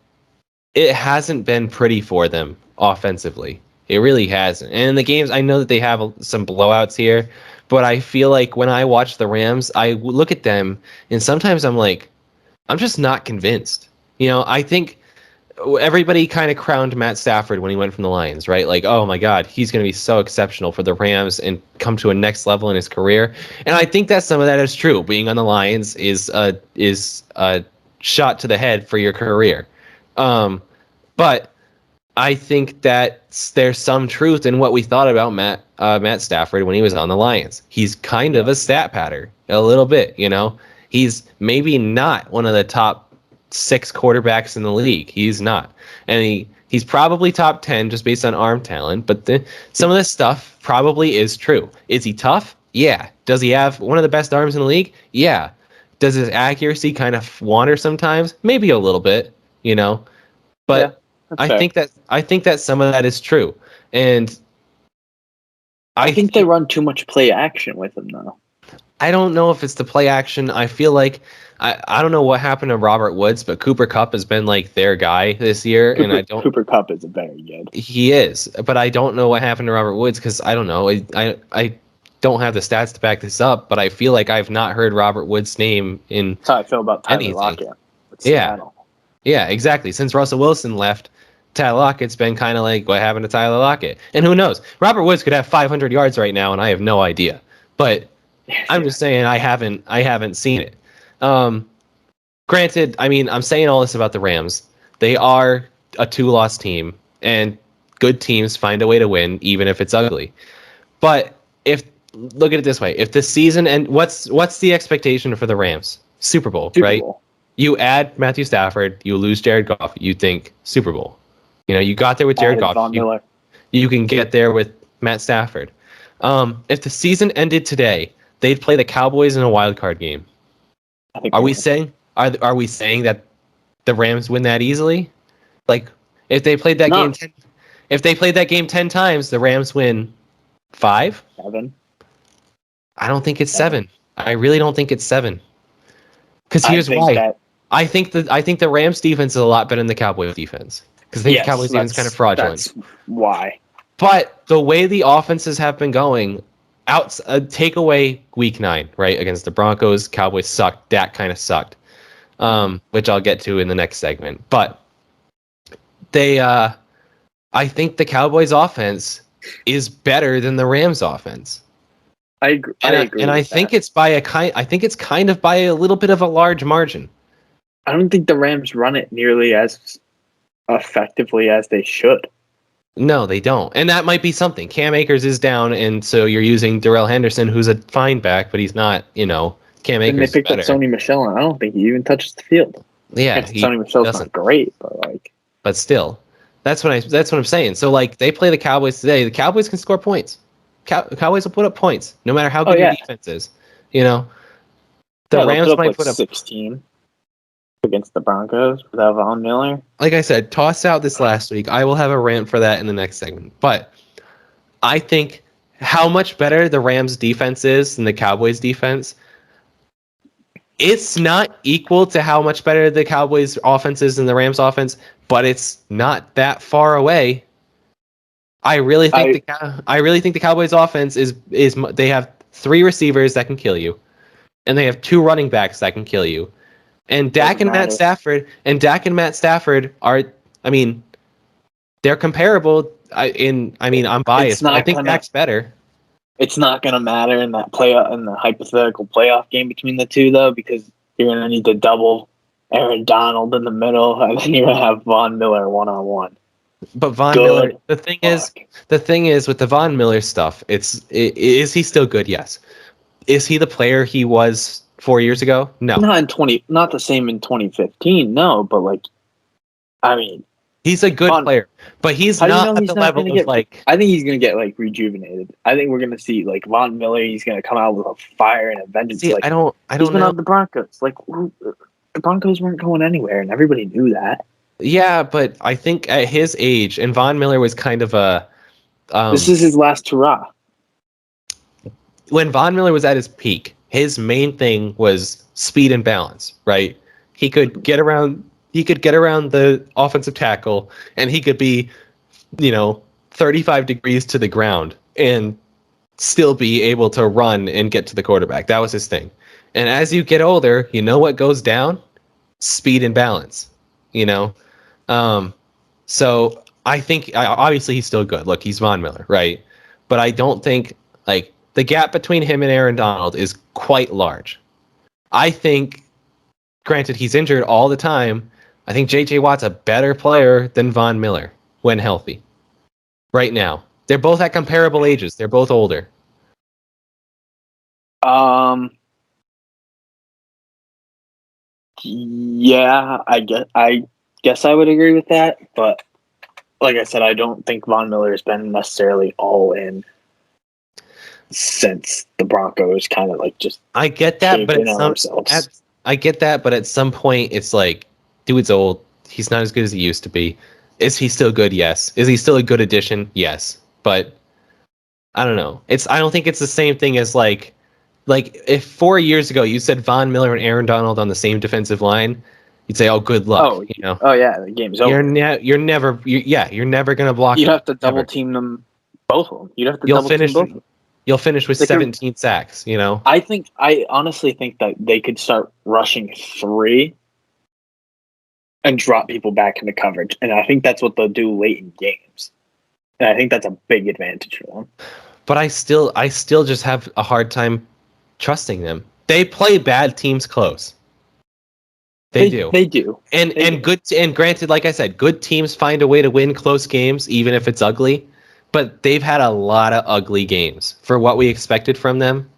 it hasn't been pretty for them offensively. It really hasn't. And in the games, I know that they have some blowouts here, but I feel like when I watch the Rams, I look at them, and sometimes I'm like, I'm just not convinced. I think everybody kind of crowned Matt Stafford when he went from the Lions, right? Like, oh my God, he's going to be so exceptional for the Rams and come to a next level in his career. And I think that some of that is true. Being on the Lions is a shot to the head for your career. But I think that there's some truth in what we thought about Matt Stafford when he was on the Lions. He's kind of a stat patter, a little bit. He's maybe not one of the top 6 quarterbacks in the league. He's not, and he's probably top 10 just based on arm talent. But some of this stuff probably is true. Is he tough? Yeah. Does he have one of the best arms in the league? Yeah. Does his accuracy kind of wander sometimes? Maybe a little bit. But. Yeah. I think that some of that is true, and I think they run too much play action with him, though. I don't know if it's the play action. I feel like I don't know what happened to Robert Woods, but Cooper Kupp has been like their guy this year, Cooper Kupp is very good. He is, but I don't know what happened to Robert Woods because I don't know. I don't have the stats to back this up, but I feel like I've not heard Robert Woods' name in. That's how I feel about Tyler Lockett. Yeah, exactly. Since Russell Wilson left, Tyler Lockett's been kind of like, what happened to Tyler Lockett? And who knows? Robert Woods could have 500 yards right now, and I have no idea. But I'm just saying I haven't seen it. Granted, I mean, I'm saying all this about the Rams. They are a 2-loss team, and good teams find a way to win, even if it's ugly. But look at it this way: if the season what's the expectation for the Rams? Super Bowl, right? You add Matthew Stafford, you lose Jared Goff, you think Super Bowl. You got there with Jared Goff. You can get there with Matt Stafford. If the season ended today, they'd play the Cowboys in a wild card game. Are we saying that the Rams win that easily? Like if they played that game 10 times, the Rams win 5? 7. I don't think it's 7. I really don't think it's 7. Because here's why. I think the Rams defense is a lot better than the Cowboys defense. Because I think the Cowboys defense is kind of fraudulent. That's why. But the way the offenses have been going, take away Week 9, right, against the Broncos, Cowboys sucked. Dak kind of sucked, which I'll get to in the next segment. But I think the Cowboys offense is better than the Rams offense. I agree. And I think it's by kind of by a little bit of a large margin. I don't think the Rams run it nearly as effectively as they should. No, they don't. And that might be something. Cam Akers is down, and so you're using Darrell Henderson, who's a fine back, but he's not, Cam Akers. And they picked up Sony Michel, and I don't think he even touches the field. Yeah, Sony Michel's not great, but still. That's what I'm saying. So they play the Cowboys today. The Cowboys can score points. Cowboys will put up points no matter how good your defense is. The Rams might put up 16 against the Broncos without Von Miller. Like I said, toss out this last week. I will have a rant for that in the next segment. But I think how much better the Rams defense is than the Cowboys defense, it's not equal to how much better the Cowboys offense is than the Rams offense, but it's not that far away. I really think the Cowboys offense is they have 3 receivers that can kill you, and they have 2 running backs that can kill you. And Dak and Matt Stafford are, they're comparable. I'm biased. But I think Dak's better. It's not going to matter in the hypothetical playoff game between the two, though, because you're going to need to double Aaron Donald in the middle, and then you're going to have Von Miller 1-on-1. But Von Miller, the thing is with the Von Miller stuff, is he still good? Yes. Is he the player he was 4 years ago? No. Not the same in 2015. No, but he's a good player, but he's not at the level of I think he's gonna get rejuvenated. I think we're gonna see Von Miller. He's gonna come out with a fire and a vengeance. See, I don't he's been know. on the Broncos. The Broncos weren't going anywhere, and everybody knew that. Yeah, but I think at his age, and Von Miller was kind of a. This is his last hurrah. When Von Miller was at his peak, his main thing was speed and balance. Right, he could get around. He could get around the offensive tackle, and he could be, 35 degrees to the ground and still be able to run and get to the quarterback. That was his thing. And as you get older, you know what goes down? Speed and balance. You know, so I think obviously he's still good. Look, he's Von Miller, right? But I don't think like the gap between him and Aaron Donald is quite large. I think, granted, he's injured all the time. I think J.J. Watt's a better player than Von Miller when healthy. Right now, they're both at comparable ages. They're both older. Yeah, I guess I would agree with that, but like I said, I don't think Von Miller has been necessarily all in since the Broncos kind of like just I get that, caved but in on themselves. I get that, but at some point, it's like, dude's old. He's not as good as he used to be. Is he still good? Yes. Is he still a good addition? Yes. But I don't know. I don't think it's the same thing as like if 4 years ago you said Von Miller and Aaron Donald on the same defensive line, you'd say, "Oh, good luck." Oh, You know. oh yeah, the game's over. You're never gonna block. You'd have to Never. double team them, both of them. You'd have to You'll double finish. team both of them. You'll finish with They could- 17 sacks. You know. I honestly think that they could start rushing 3 and drop people back into coverage, and I think that's what they'll do late in games. And I think that's a big advantage for them. But I still just have a hard time trusting them. They play bad teams close. They do. They do. And granted, like I said, good teams find a way to win close games, even if it's ugly. But they've had a lot of ugly games for what we expected from them.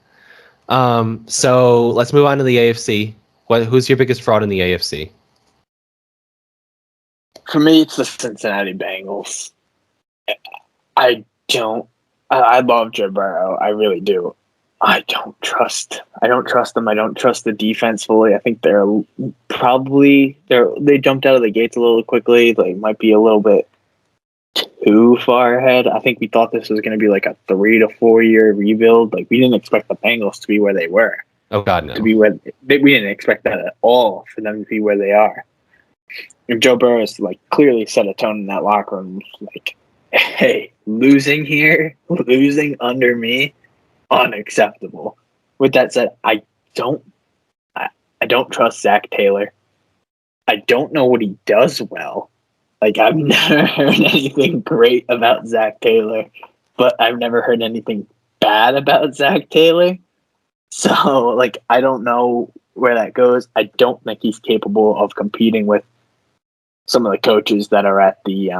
So let's move on to the AFC. Who's your biggest fraud in the AFC? For me, it's the Cincinnati Bengals. I love Joe Burrow. I really do. I don't trust them. I don't trust the defense fully. I think they jumped out of the gates a little quickly. They might be a little bit too far ahead. I think we thought this was going to be like a 3 to 4 year rebuild. Like we didn't expect the Bengals to be where they were. Oh God, no. We didn't expect that at all for them to be where they are. And Joe Burrow has like clearly set a tone in that locker room. Like, hey, losing here, losing under me, unacceptable. With that said, I don't trust Zach Taylor. I don't know what he does well. Like I've never heard anything great about Zach Taylor, but I've never heard anything bad about Zach Taylor. So like I don't know where that goes. I don't think he's capable of competing with some of the coaches that are at the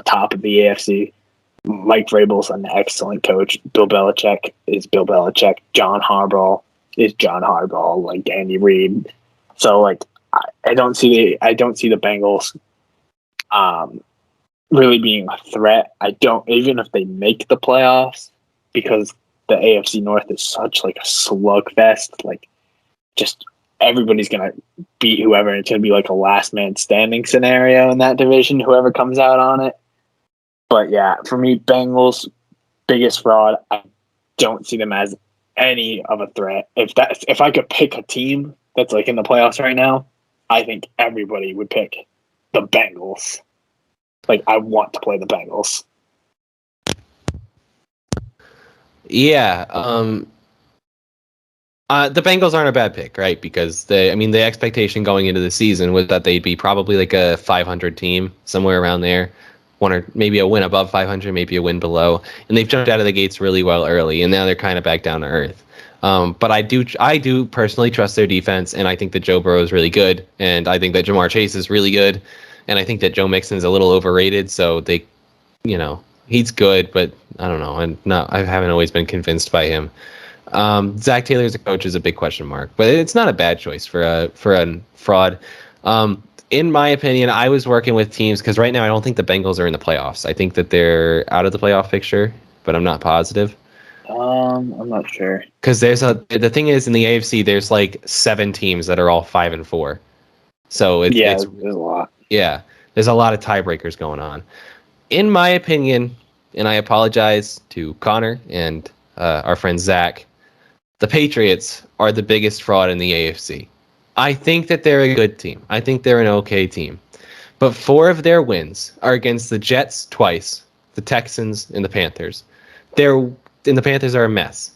top of the AFC. Mike Vrabel's an excellent coach. Bill Belichick is Bill Belichick. John Harbaugh is John Harbaugh, like Andy Reid. So like I don't see the Bengals really being a threat. I don't, even if they make the playoffs, because the AFC North is such like a slugfest. Like just everybody's gonna beat whoever, and it's gonna be like a last man standing scenario in that division. Whoever comes out on it. But yeah, for me, Bengals biggest fraud. I don't see them as any of a threat. If I could pick a team that's like in the playoffs right now, I think everybody would pick the Bengals. Like I want to play the Bengals. Yeah, the Bengals aren't a bad pick, right? Because the expectation going into the season was that they'd be probably like a 500 team, somewhere around there. One or maybe a win above 500, maybe a win below, and they've jumped out of the gates really well early, and now they're kind of back down to earth. But I do personally trust their defense, and I think that Joe Burrow is really good, and I think that Jamar Chase is really good, and I think that Joe Mixon is a little overrated. So they, he's good, but I don't know, I haven't always been convinced by him. Zach Taylor as a coach is a big question mark, but it's not a bad choice for a fraud. In my opinion, I was working with teams because right now I don't think the Bengals are in the playoffs. I think that they're out of the playoff picture, but I'm not positive. I'm not sure. Because the thing is in the AFC, there's like 7 teams that are all 5-4. So it's there's a lot. Yeah, there's a lot of tiebreakers going on. In my opinion, and I apologize to Connor and our friend Zach, the Patriots are the biggest fraud in the AFC. I think that they're a good team. I think they're an okay team. But 4 of their wins are against the Jets twice, the Texans, and the Panthers. The Panthers are a mess.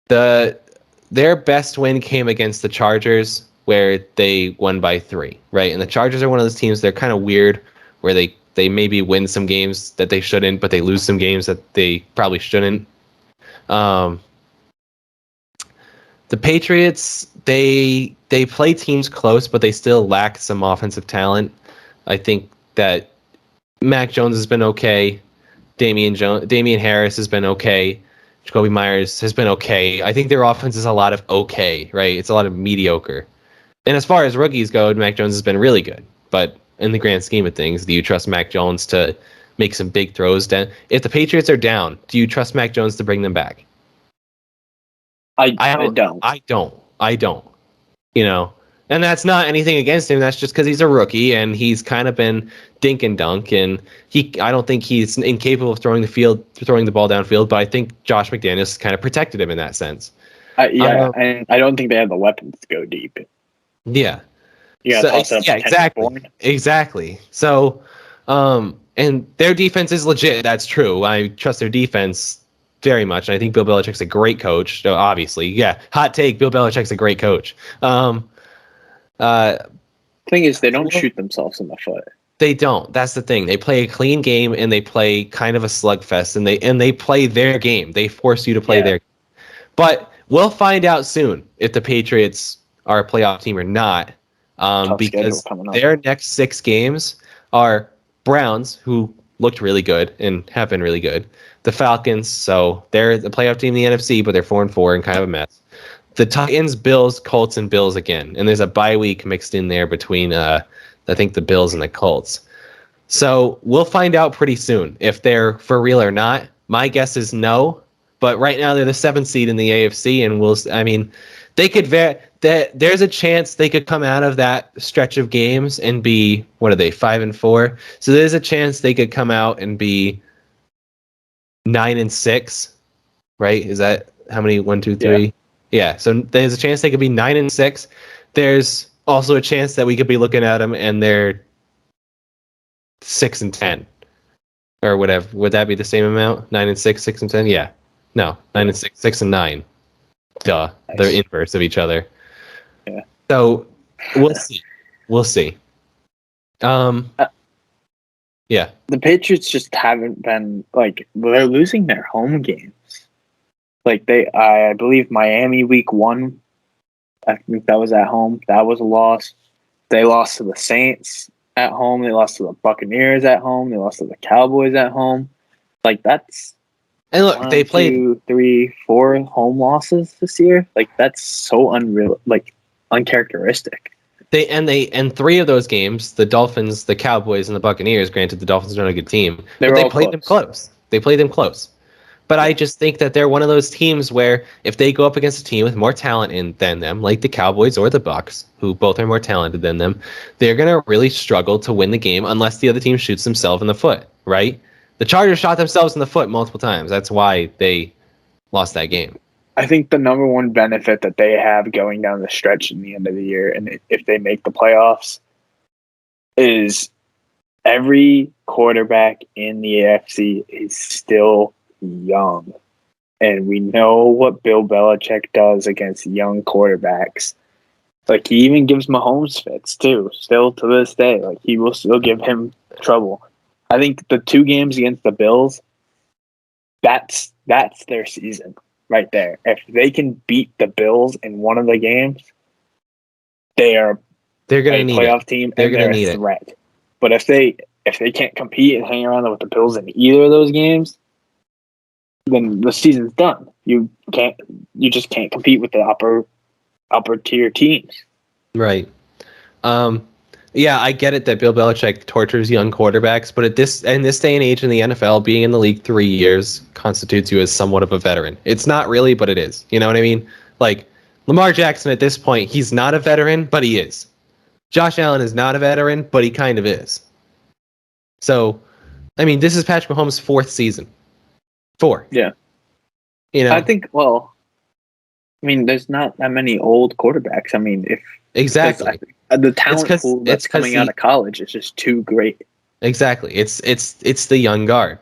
Their best win came against the Chargers, where they won by 3, right? And the Chargers are one of those teams, they're kind of weird, where they maybe win some games that they shouldn't, but they lose some games that they probably shouldn't. The Patriots, they play teams close, but they still lack some offensive talent. I think that Mac Jones has been okay. Damian Harris has been okay. Jacoby Myers has been okay. I think their offense is a lot of okay, right? It's a lot of mediocre. And as far as rookies go, Mac Jones has been really good. But in the grand scheme of things, do you trust Mac Jones to make some big throws? If the Patriots are down, do you trust Mac Jones to bring them back? I don't. I don't. You know, and that's not anything against him. That's just because he's a rookie and he's kind of been dink and dunk. And I don't think he's incapable of throwing the ball downfield. But I think Josh McDaniels kind of protected him in that sense. And I don't think they have the weapons to go deep. Yeah. Exactly. Exactly. So, and their defense is legit. That's true. I trust their defense very much. And I think Bill Belichick's a great coach. So obviously, yeah. Hot take: Bill Belichick's a great coach. Thing is, they don't shoot themselves in the foot. They don't. That's the thing. They play a clean game and they play kind of a slugfest. And they play their game. They force you to play their. But we'll find out soon if the Patriots are a playoff team or not. Because their next 6 games are Browns, who looked really good and have been really good. The Falcons, so they're the playoff team in the NFC, but they're 4-4 and kind of a mess. The Titans, Bills, Colts, and Bills again. And there's a bye week mixed in there between, I think, the Bills and the Colts. So we'll find out pretty soon if they're for real or not. My guess is no. But right now they're the 7th seed in the AFC, and they could there's a chance they could come out of that stretch of games and be, what are they, 5-4? So there's a chance they could come out and be 9-6, right? Is that how many? 1, 2, 3? Yeah. So there's a chance they could be 9-6. There's also a chance that we could be looking at them and they're 6-10 or whatever. Would that be the same amount? 9-6, 6-10? Yeah. No, 9-6, 6-9. Duh. Nice. They're inverse of each other. Yeah. So we'll see. Yeah. The Patriots just haven't been they're losing their home games. I believe Miami week 1, I think that was at home. That was a loss. They lost to the Saints at home. They lost to the Buccaneers at home. They lost to the Cowboys at home. That's. And look, they played 2, 3, 4 home losses this year. That's so unreal, uncharacteristic. And 3 of those games, the Dolphins, the Cowboys, and the Buccaneers. Granted, the Dolphins are not a good team, but they played them close. They played them close. But I just think that they're one of those teams where if they go up against a team with more talent than them, like the Cowboys or the Bucs, who both are more talented than them, they're going to really struggle to win the game unless the other team shoots themselves in the foot, right? The Chargers shot themselves in the foot multiple times. That's why they lost that game. I think the number one benefit that they have going down the stretch in the end of the year, and if they make the playoffs, is every quarterback in the AFC is still young. And we know what Bill Belichick does against young quarterbacks. He even gives Mahomes fits, too, still to this day. He will still give him trouble. I think the 2 games against the Bills, that's their season right there. If they can beat the Bills in one of the games, they're going to need playoff team they're and going to they're need a threat. But if they can't compete and hang around with the Bills in either of those games, then the season's done. You just can't compete with the upper tier teams. Right. Yeah, I get it that Bill Belichick tortures young quarterbacks, but in this day and age in the NFL, being in the league 3 years constitutes you as somewhat of a veteran. It's not really, but it is. You know what I mean? Lamar Jackson at this point, he's not a veteran, but he is. Josh Allen is not a veteran, but he kind of is. So, this is Patrick Mahomes' 4th season. 4. Yeah. I think, there's not that many old quarterbacks. Exactly. The talent pool that's coming out of college is just too great. Exactly. It's the young guard.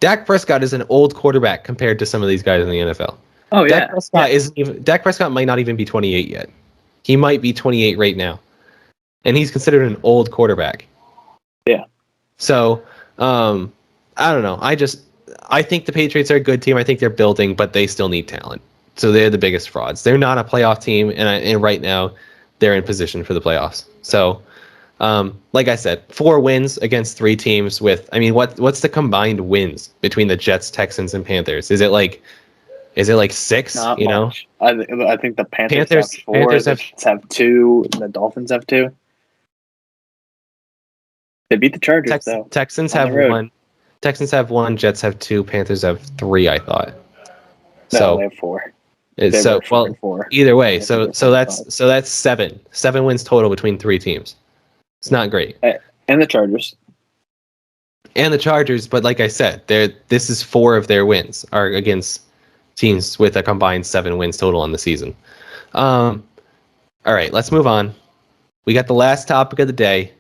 Dak Prescott is an old quarterback compared to some of these guys in the NFL. Oh yeah. Dak Prescott might not even be 28 yet. He might be 28 right now, and he's considered an old quarterback. Yeah. So, I don't know. I think the Patriots are a good team. I think they're building, but they still need talent. So they're the biggest frauds. They're not a playoff team, and right now they're in position for the playoffs. So, like I said, 4 wins against 3 teams with. I mean, what's the combined wins between the Jets, Texans, and Panthers? Is it like 6? Not you know, much. I think the Panthers have 4. The Jets have 2. And the Dolphins have 2. They beat the Chargers though. Texans have 1. Texans have 1. Jets have 2. Panthers have 3. I thought. No, they have 4. So well, 4. either way, so that's 7 wins total between 3 teams. It's not great. And the Chargers. But like I said, this is 4 of their wins are against teams with a combined 7 wins total on the season. All right, let's move on. We got the last topic of the day.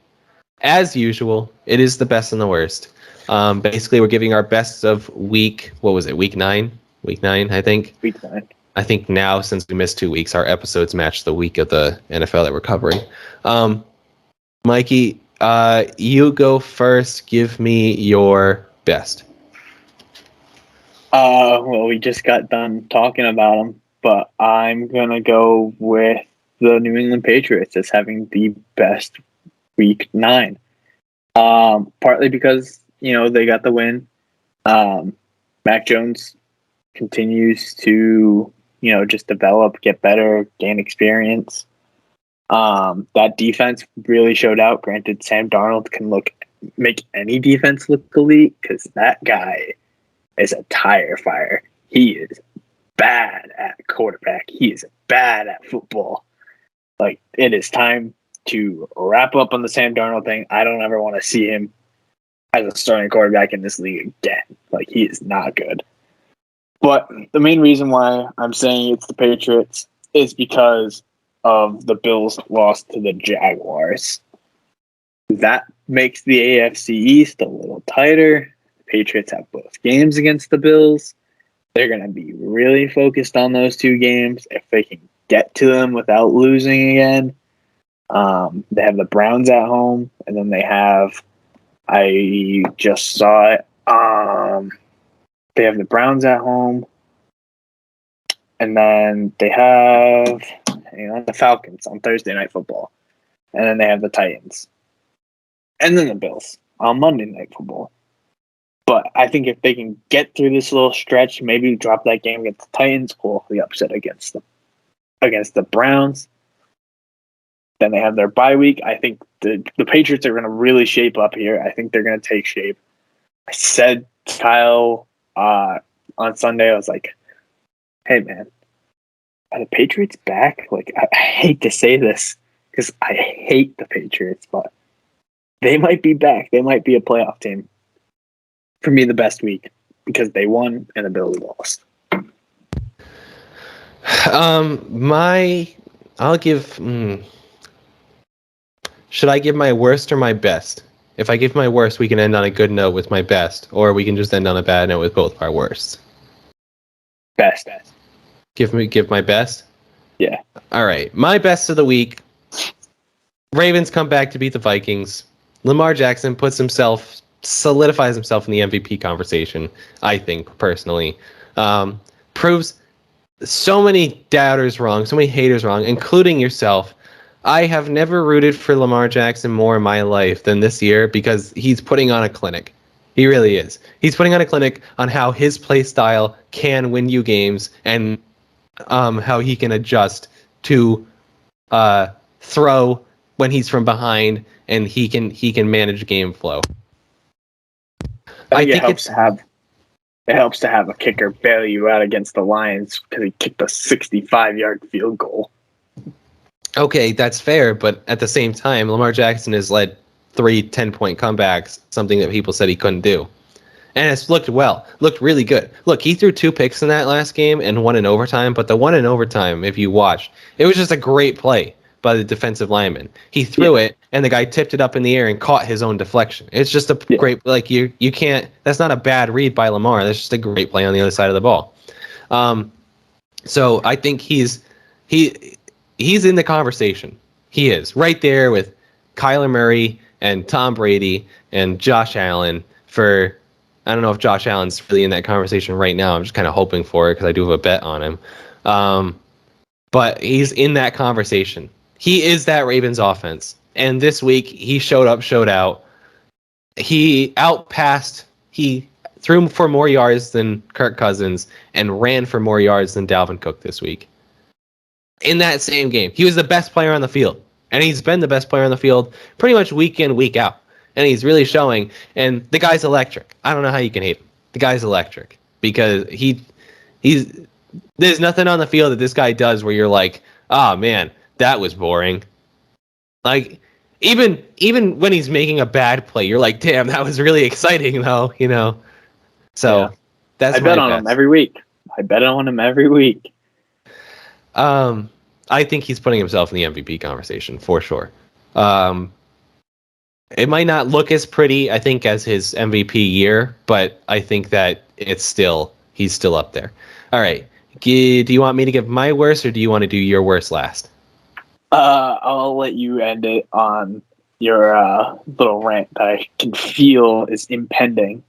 As usual, it is the best and the worst. Basically, we're giving our best of week. What was it? Week 9. Week 9, I think. Week 9. I think now, since we missed 2 weeks, our episodes match the week of the NFL that we're covering. Mikey, you go first. Give me your best. Well, we just got done talking about them, but I'm gonna go with the New England Patriots as having the best week 9. Partly because they got the win. Mac Jones continues to just develop, get better, gain experience. That defense really showed out. Granted, Sam Darnold can make any defense look elite because that guy is a tire fire. He is bad at quarterback. He is bad at football. Like, it is time to wrap up on the Sam Darnold thing. I don't ever want to see him as a starting quarterback in this league again. Like, he is not good. But the main reason why I'm saying it's the Patriots is because of the Bills' loss to the Jaguars. That makes the AFC East a little tighter. The Patriots have both games against the Bills. They're going to be really focused on those 2 games if they can get to them without losing again. They have the Browns at home, and then they have, I just saw it, they have the Browns at home, and then they have the Falcons on Thursday Night Football, and then they have the Titans, and then the Bills on Monday Night Football. But I think if they can get through this little stretch, maybe drop that game against the Titans, pull the upset against the Browns, then they have their bye week. I think the Patriots are going to really shape up here. I think they're going to take shape. I said to Kyle on Sunday, I was like, hey, man, are the Patriots back? Like, I hate to say this because I hate the Patriots, but they might be back. They might be a playoff team. For me, the best week because they won and the Bills lost. Should I give my worst or my best? If I give my worst, we can end on a good note with my best, or we can just end on a bad note with both of our worsts. Best. Give my best? Yeah. All right. My best of the week. Ravens come back to beat the Vikings. Lamar Jackson solidifies himself in the MVP conversation, I think, personally. Proves so many doubters wrong, so many haters wrong, including yourself. I have never rooted for Lamar Jackson more in my life than this year because he's putting on a clinic. He really is. He's putting on a clinic on how his play style can win you games and how he can adjust to throw when he's from behind and he can manage game flow. I think it helps to have a kicker bail you out against the Lions because he kicked a 65-yard field goal. Okay, that's fair, but at the same time, Lamar Jackson has led 3 10-point comebacks, something that people said he couldn't do. And it's looked really good. Look, he threw 2 picks in that last game and 1 in overtime, but the 1 in overtime, if you watched, it was just a great play by the defensive lineman. He threw it, and the guy tipped it up in the air and caught his own deflection. It's just a great, like, you can't, that's not a bad read by Lamar. That's just a great play on the other side of the ball. So I think he's in the conversation. He is right there with Kyler Murray and Tom Brady and Josh Allen for, I don't know if Josh Allen's really in that conversation right now. I'm just kind of hoping for it because I do have a bet on him. But he's in that conversation. He is that Ravens offense. And this week, he showed up, showed out. He threw for more yards than Kirk Cousins and ran for more yards than Dalvin Cook this week. In that same game, he was the best player on the field. And he's been the best player on the field pretty much week in, week out. And he's really showing. And the guy's electric. I don't know how you can hate him. The guy's electric. Because there's nothing on the field that this guy does where you're like, oh man, that was boring. Like, even when he's making a bad play, you're like, damn, that was really exciting though, you know. So that's I bet on him every week. I think he's putting himself in the MVP conversation for sure. It might not look as pretty, I think, as his MVP year, but I think that he's still up there. All right. Do you want me to give my worst, or do you want to do your worst last? I'll let you end it on your little rant that I can feel is impending.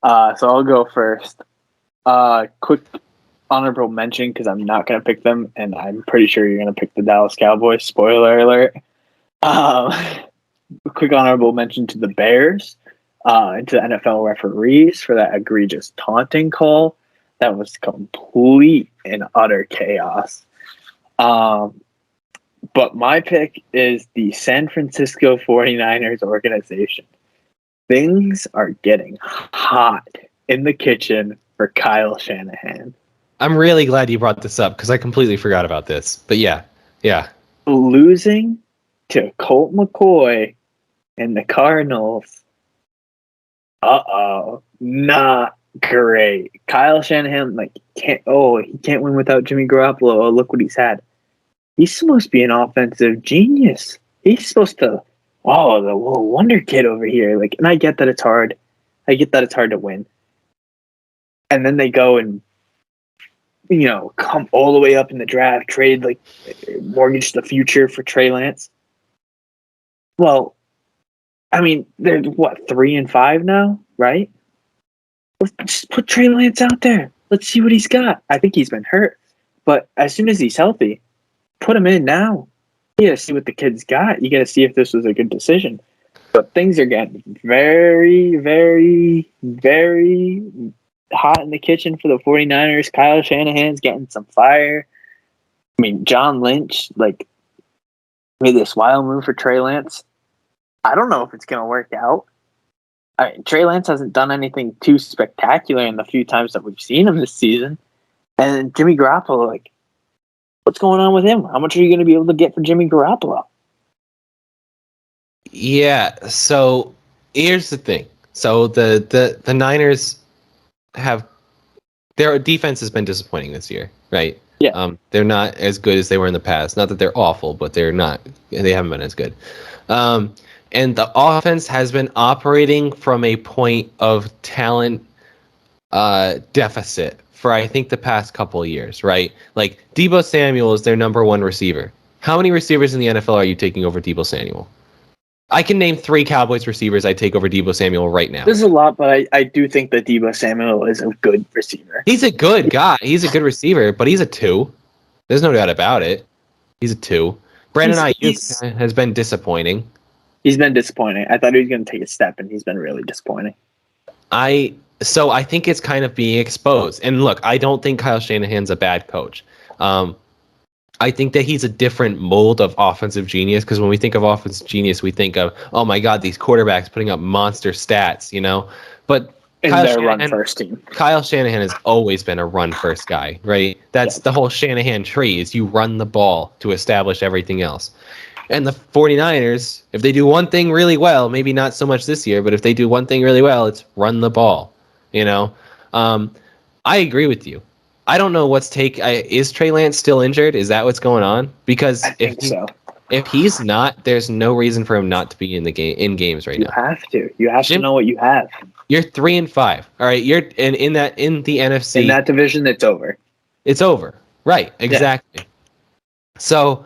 So I'll go first. Quick honorable mention, because I'm not going to pick them, and I'm pretty sure you're going to pick the Dallas Cowboys. Spoiler alert. Quick honorable mention to the Bears, and to the NFL referees for that egregious taunting call. That was complete and utter chaos. But my pick is the San Francisco 49ers organization. Things are getting hot in the kitchen for Kyle Shanahan. I'm really glad you brought this up because I completely forgot about this. But yeah. Losing to Colt McCoy and the Cardinals. Not great. Kyle Shanahan he can't win without Jimmy Garoppolo. Oh, look what he's had. He's supposed to be an offensive genius. He's supposed to, the little wonder kid over here. And I get that it's hard. I get that it's hard to win. And then they go and, come all the way up in the draft, trade, mortgage the future for Trey Lance. Well, I mean, they're 3-5 now, right? Let's just put Trey Lance out there. Let's see what he's got. I think he's been hurt. But as soon as he's healthy, put him in now. You got to see what the kid's got. You got to see if this was a good decision. But things are getting very, very, very hot in the kitchen for the 49ers. Kyle Shanahan's getting some fire. I mean, John Lynch, made this wild move for Trey Lance. I don't know if it's going to work out. I mean, Trey Lance hasn't done anything too spectacular in the few times that we've seen him this season. And Jimmy Garoppolo, what's going on with him? How much are you going to be able to get for Jimmy Garoppolo? Yeah, so here's the thing. So the Niners their defense has been disappointing this year, right? Yeah. They're not as good as they were in the past. Not that they're awful, but they haven't been as good. And the offense has been operating from a point of talent deficit for, I think, the past couple of years, right? Deebo Samuel is their number one receiver. How many receivers in the NFL are you taking over Deebo Samuel? I can name 3 Cowboys receivers I take over Deebo Samuel right now. This is a lot, but I do think that Deebo Samuel is a good receiver. He's a good guy. He's a good receiver, but he's a 2. There's no doubt about it. He's a 2. Brandon Ayuk has been disappointing. He's been disappointing. I thought he was going to take a step, and he's been really disappointing. So I think it's kind of being exposed. And look, I don't think Kyle Shanahan's a bad coach. I think that he's a different mold of offensive genius, because when we think of offensive genius, we think of, oh my God, these quarterbacks putting up monster stats, But run-first team. Kyle Shanahan has always been a run-first guy, right? That's the whole Shanahan tree, is you run the ball to establish everything else. And the 49ers, if they do one thing really well, maybe not so much this year, but if they do one thing really well, it's run the ball, I agree with you. I don't know is Trey Lance still injured? Is that what's going on? Because I think so. If he's not, there's no reason for him not to be in the game in games right You now. have to. You have to know what you have. You're 3-5. All right, you're in the NFC. In that division, it's over. It's over. Right, exactly. Yeah. So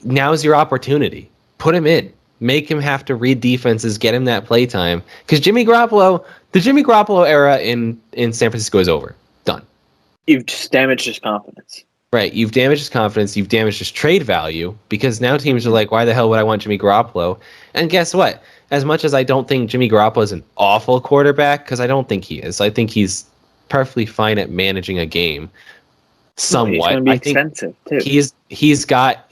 now's your opportunity. Put him in. Make him have to read defenses, get him that play time. Because the Jimmy Garoppolo era in San Francisco is over. Done. You've just damaged his confidence. Right, you've damaged his confidence, you've damaged his trade value, because now teams are like, why the hell would I want Jimmy Garoppolo? And guess what? As much as I don't think Jimmy Garoppolo is an awful quarterback, because I don't think he is. I think he's perfectly fine at managing a game. Somewhat. He's going to be expensive too. He's got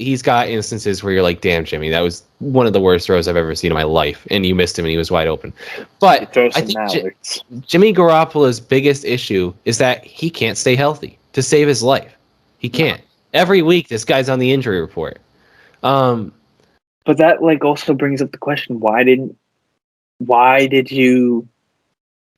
instances where you're like, damn, Jimmy, that was one of the worst throws I've ever seen in my life, and you missed him and he was wide open. But I think Jimmy Garoppolo's biggest issue is that he can't stay healthy to save his life. He can't. Every week, this guy's on the injury report. But that also brings up the question: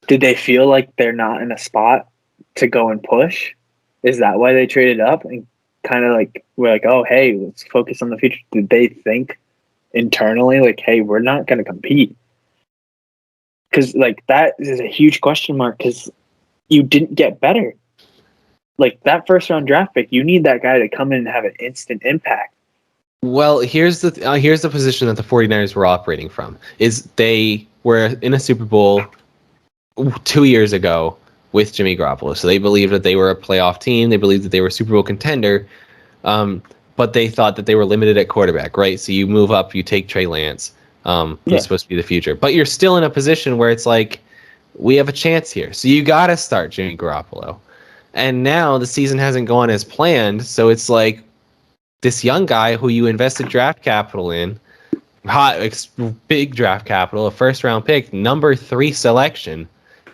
did they feel like they're not in a spot to go and push? Is that why they traded up and kind of we're like, oh hey, let's focus on the future? Did they think internally hey, we're not going to compete? Because that is a huge question mark because you didn't get better. That first round draft pick, you need that guy to come in and have an instant impact. Well, here's the position that the 49ers were operating from. Is they were in a Super Bowl 2 years ago with Jimmy Garoppolo. So they believed that they were a playoff team. They believed that they were a Super Bowl contender. But they thought that they were limited at quarterback, right? So you move up, you take Trey Lance. He's supposed to be the future. But you're still in a position where it's like, we have a chance here. So you got to start Jimmy Garoppolo. And now the season hasn't gone as planned, so it's like this young guy who you invested draft capital in, big draft capital, a first-round pick, number 3 selection.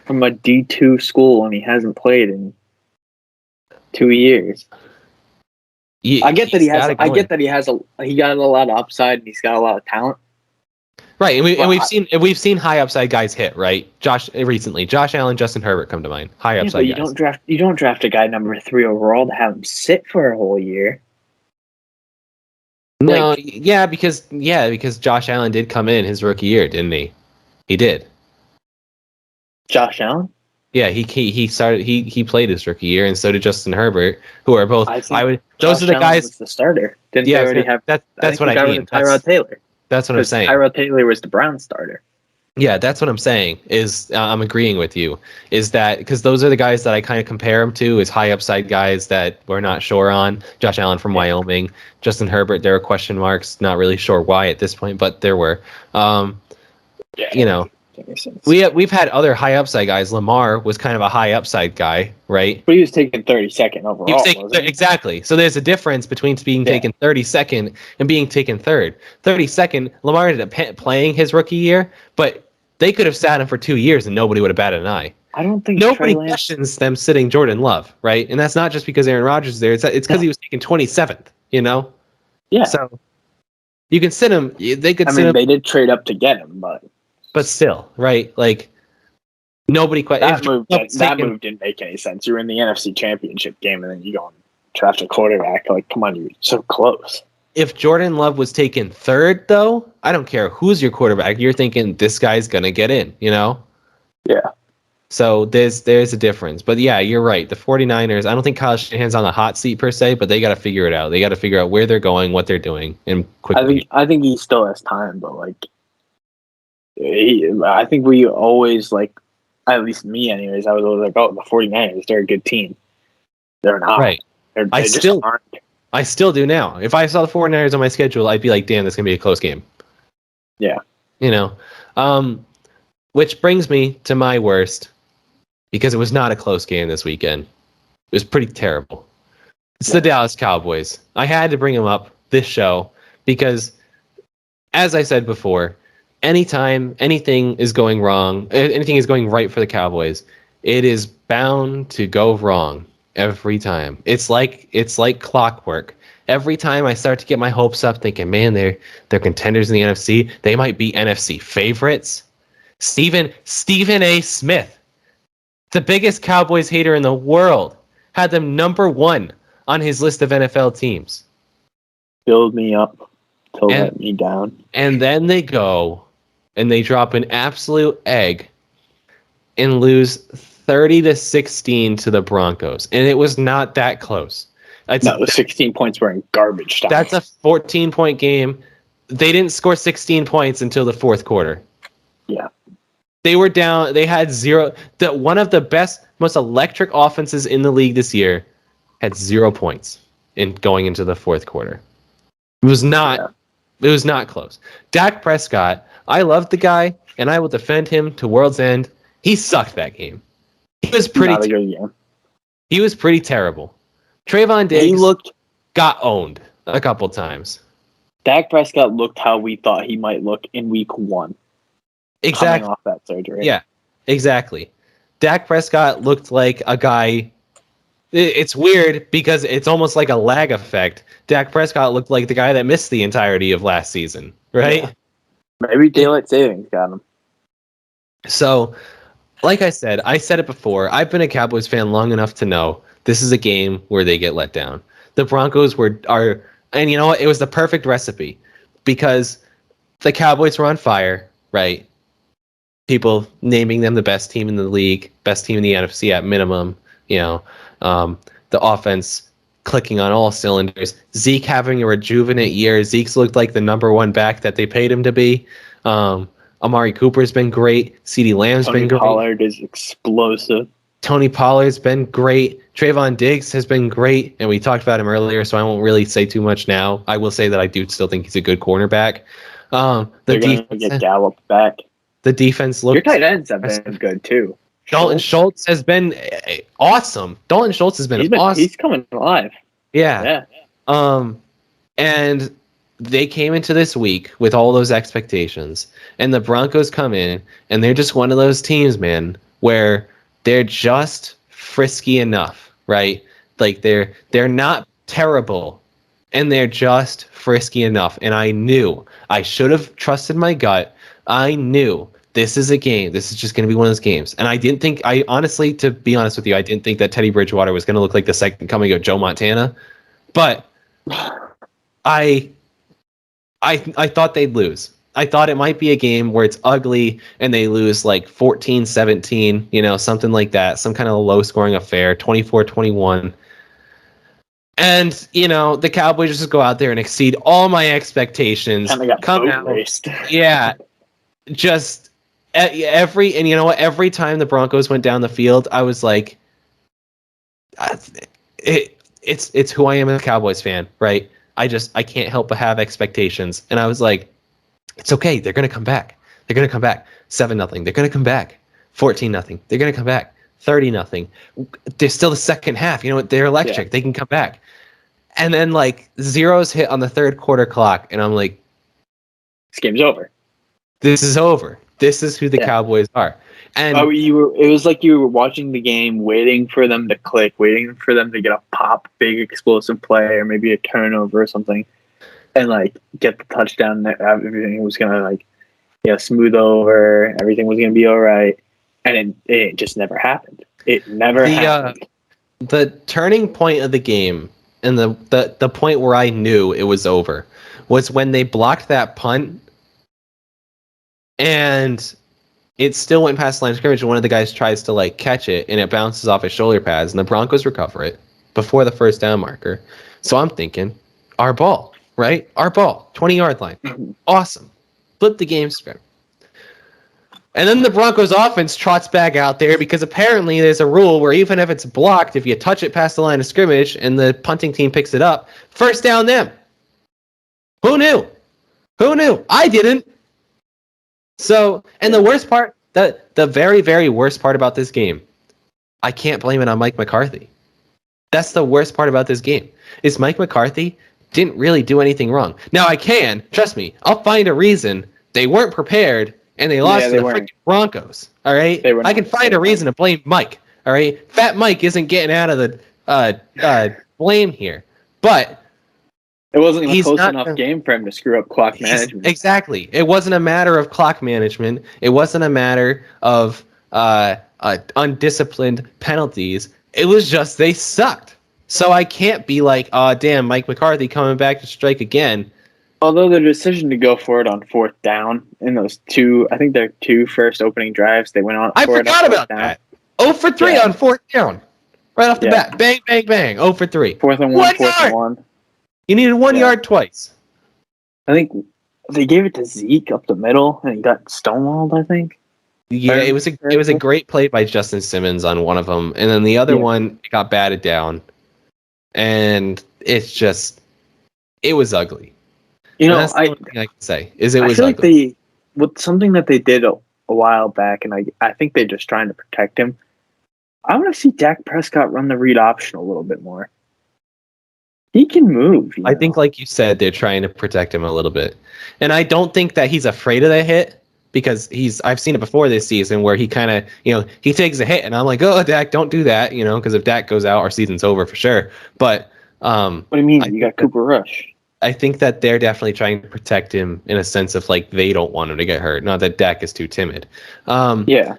From a D2 school, and he hasn't played in 2 years. I get that he has he got a lot of upside and he's got a lot of talent. Right, we've seen high upside guys hit, right? Josh Allen, Justin Herbert come to mind. High upside but guys. You don't draft a guy number 3 overall to have him sit for a whole year. No, because Josh Allen did come in his rookie year, didn't he? He did. Josh Allen? Yeah, he started he played his rookie year, and so did Justin Herbert, who are both. Those are the guys. Was the starter. Didn't they already have? That's what I mean. Tyrod Taylor. That's what I'm saying. Tyrod Taylor was the Browns starter. Yeah, that's what I'm saying. Is I'm agreeing with you. Is that because those are the guys that I kind of compare him to as high upside guys that we're not sure on. Josh Allen from Wyoming, Justin Herbert. There are question marks. Not really sure why at this point, but there were. We've had other high upside guys. Lamar was kind of a high upside guy, right? But he was taken 32nd overall. Exactly. So there's a difference between being taken 32nd and being taken 3rd. 32nd, Lamar ended up playing his rookie year, but they could have sat him for 2 years and nobody would have batted an eye. I don't think nobody questions them sitting Jordan Love, right? And that's not just because Aaron Rodgers is there. It's because he was taken 27th. Yeah. So you can sit him. They could. They did trade up to get him, but still, right? Nobody questions. That move didn't make any sense. You were in the NFC Championship game, and then you go and draft a quarterback. Come on, you're so close. If Jordan Love was taken 3rd, though, I don't care who's your quarterback. You're thinking this guy's gonna get in, Yeah. So there's a difference. But yeah, you're right. The 49ers, I don't think Kyle Shanahan's on the hot seat per se, but they got to figure it out. They got to figure out where they're going, what they're doing, and quickly. I think he still has time, but I think we always at least me anyways, I was always oh, the 49ers, they're a good team. They're not. Right. I still do now. If I saw the 49ers on my schedule, I'd be like, damn, this is going to be a close game. Yeah. Which brings me to my worst, because it was not a close game this weekend. It was pretty terrible. It's the Dallas Cowboys. I had to bring them up this show because, as I said before, anytime anything is going wrong, anything is going right for the Cowboys, it is bound to go wrong every time. It's like clockwork. Every time I start to get my hopes up, thinking, man, they're contenders in the NFC. They might be NFC favorites. Stephen A. Smith, the biggest Cowboys hater in the world, had them number 1 on his list of NFL teams. Build me up to And- let me down. And then they go and they drop an absolute egg and lose 30-16 to the Broncos. And it was not that close. No, the 16 points were in garbage time. That's a 14-point game. They didn't score 16 points until the fourth quarter. Yeah. They were down. They had zero. One of the best, most electric offenses in the league this year had 0 points in going into the fourth quarter. It was not. Yeah. It was not close. Dak Prescott, I love the guy, and I will defend him to world's end. He sucked that game. He was pretty. Not a good game. He was pretty terrible. Trayvon Diggs got owned a couple times. Dak Prescott looked how we thought he might look in week 1. Exactly. Coming off that surgery. Yeah, exactly. Dak Prescott looked like a guy. It's weird because it's almost like a lag effect. Dak Prescott looked like the guy that missed the entirety of last season, right? Yeah. Maybe daylight savings got him. So, like I said it before, I've been a Cowboys fan long enough to know this is a game where they get let down. The Broncos and you know what? It was the perfect recipe because the Cowboys were on fire, right? People naming them the best team in the league, best team in the NFC at minimum, the offense clicking on all cylinders. Zeke having a rejuvenant year. Zeke's looked like the number one back that they paid him to be. Amari Cooper's been great. CeeDee Lamb's been great. Tony Pollard is explosive. Tony Pollard's been great. Trayvon Diggs has been great, and we talked about him earlier, so I won't really say too much now. I will say that I do still think he's a good cornerback. They're going to get Gallup back. The defense looks... Your tight ends have been good, too. Dalton Schultz has been awesome. Dalton Schultz has been awesome. He's coming alive. Yeah. And they came into this week with all those expectations, and the Broncos come in, and they're just one of those teams, man, where they're just frisky enough, right? Like they're not terrible, and they're just frisky enough. And I knew I should have trusted my gut. I knew this is a game. This is just going to be one of those games. And I honestly, to be honest with you, I didn't think that Teddy Bridgewater was going to look like the second coming of Joe Montana. But I thought they'd lose. I thought it might be a game where it's ugly and they lose like 14-17, something like that. Some kind of low-scoring affair, 24-21. And, the Cowboys just go out there and exceed all my expectations. And they got come out. Raced. Yeah. Just every time the Broncos went down the field, I was like, it's who I am as a Cowboys fan, right? I can't help but have expectations. And I was like, it's okay. They're going to come back. They're going to come back. 7-0. They're going to come back. 14-0. They're going to come back. 30-0. There's still the second half. You know what? They're electric. Yeah. They can come back. And then like zeros hit on the third quarter clock. And I'm like, this game's over. This is over. This is who the Cowboys are. And it was like you were watching the game, waiting for them to click, waiting for them to get a pop, big explosive play, or maybe a turnover or something, and like get the touchdown. Everything was gonna smooth over. Everything was gonna be all right, and it just never happened. It never happened. The turning point of the game, and the point where I knew it was over, was when they blocked that punt, and it still went past the line of scrimmage, and one of the guys tries to catch it, and it bounces off his shoulder pads, and the Broncos recover it before the first down marker. So I'm thinking, our ball, right? Our ball, 20-yard line. Awesome. Flip the game script. And then the Broncos offense trots back out there because apparently there's a rule where even if it's blocked, if you touch it past the line of scrimmage and the punting team picks it up, first down them. Who knew? I didn't. So, and the worst part, the very, very worst part about this game, I can't blame it on Mike McCarthy. That's the worst part about this game, is Mike McCarthy didn't really do anything wrong. Now I can, trust me, I'll find a reason they weren't prepared and they lost to the freaking Broncos. All right? I can find a reason to blame Mike. All right? Fat Mike isn't getting out of the blame here. But it wasn't a close enough game for him to screw up clock management. Exactly. It wasn't a matter of clock management. It wasn't a matter of undisciplined penalties. It was just they sucked. So I can't be like, oh, damn, Mike McCarthy coming back to strike again. Although the decision to go for it on fourth down in those two, I think their two first opening drives, they went on I for it on forgot fourth about down. that. 0 for 3 on fourth down. Right off the bat. Bang, bang, bang. 0 for 3. Fourth and 1 and yard. 1. You needed 1 yard twice. I think they gave it to Zeke up the middle, and he got stonewalled, I think. Yeah, it was a great play by Justin Simmons on one of them, and then the other one got batted down, and it's just it was ugly. You know, and that's the only thing I can say is it was feel ugly. With something that they did a while back, and I think they're just trying to protect him. I want to see Dak Prescott run the read option a little bit more. He can move. I think, like you said, they're trying to protect him a little bit, and I don't think that he's afraid of the hit. Because I've seen it before this season where he kind of, he takes a hit and I'm like, oh, Dak, don't do that, because if Dak goes out, our season's over for sure. But what do you mean? You got Cooper Rush. I think that they're definitely trying to protect him in a sense of like they don't want him to get hurt, not that Dak is too timid. Yeah.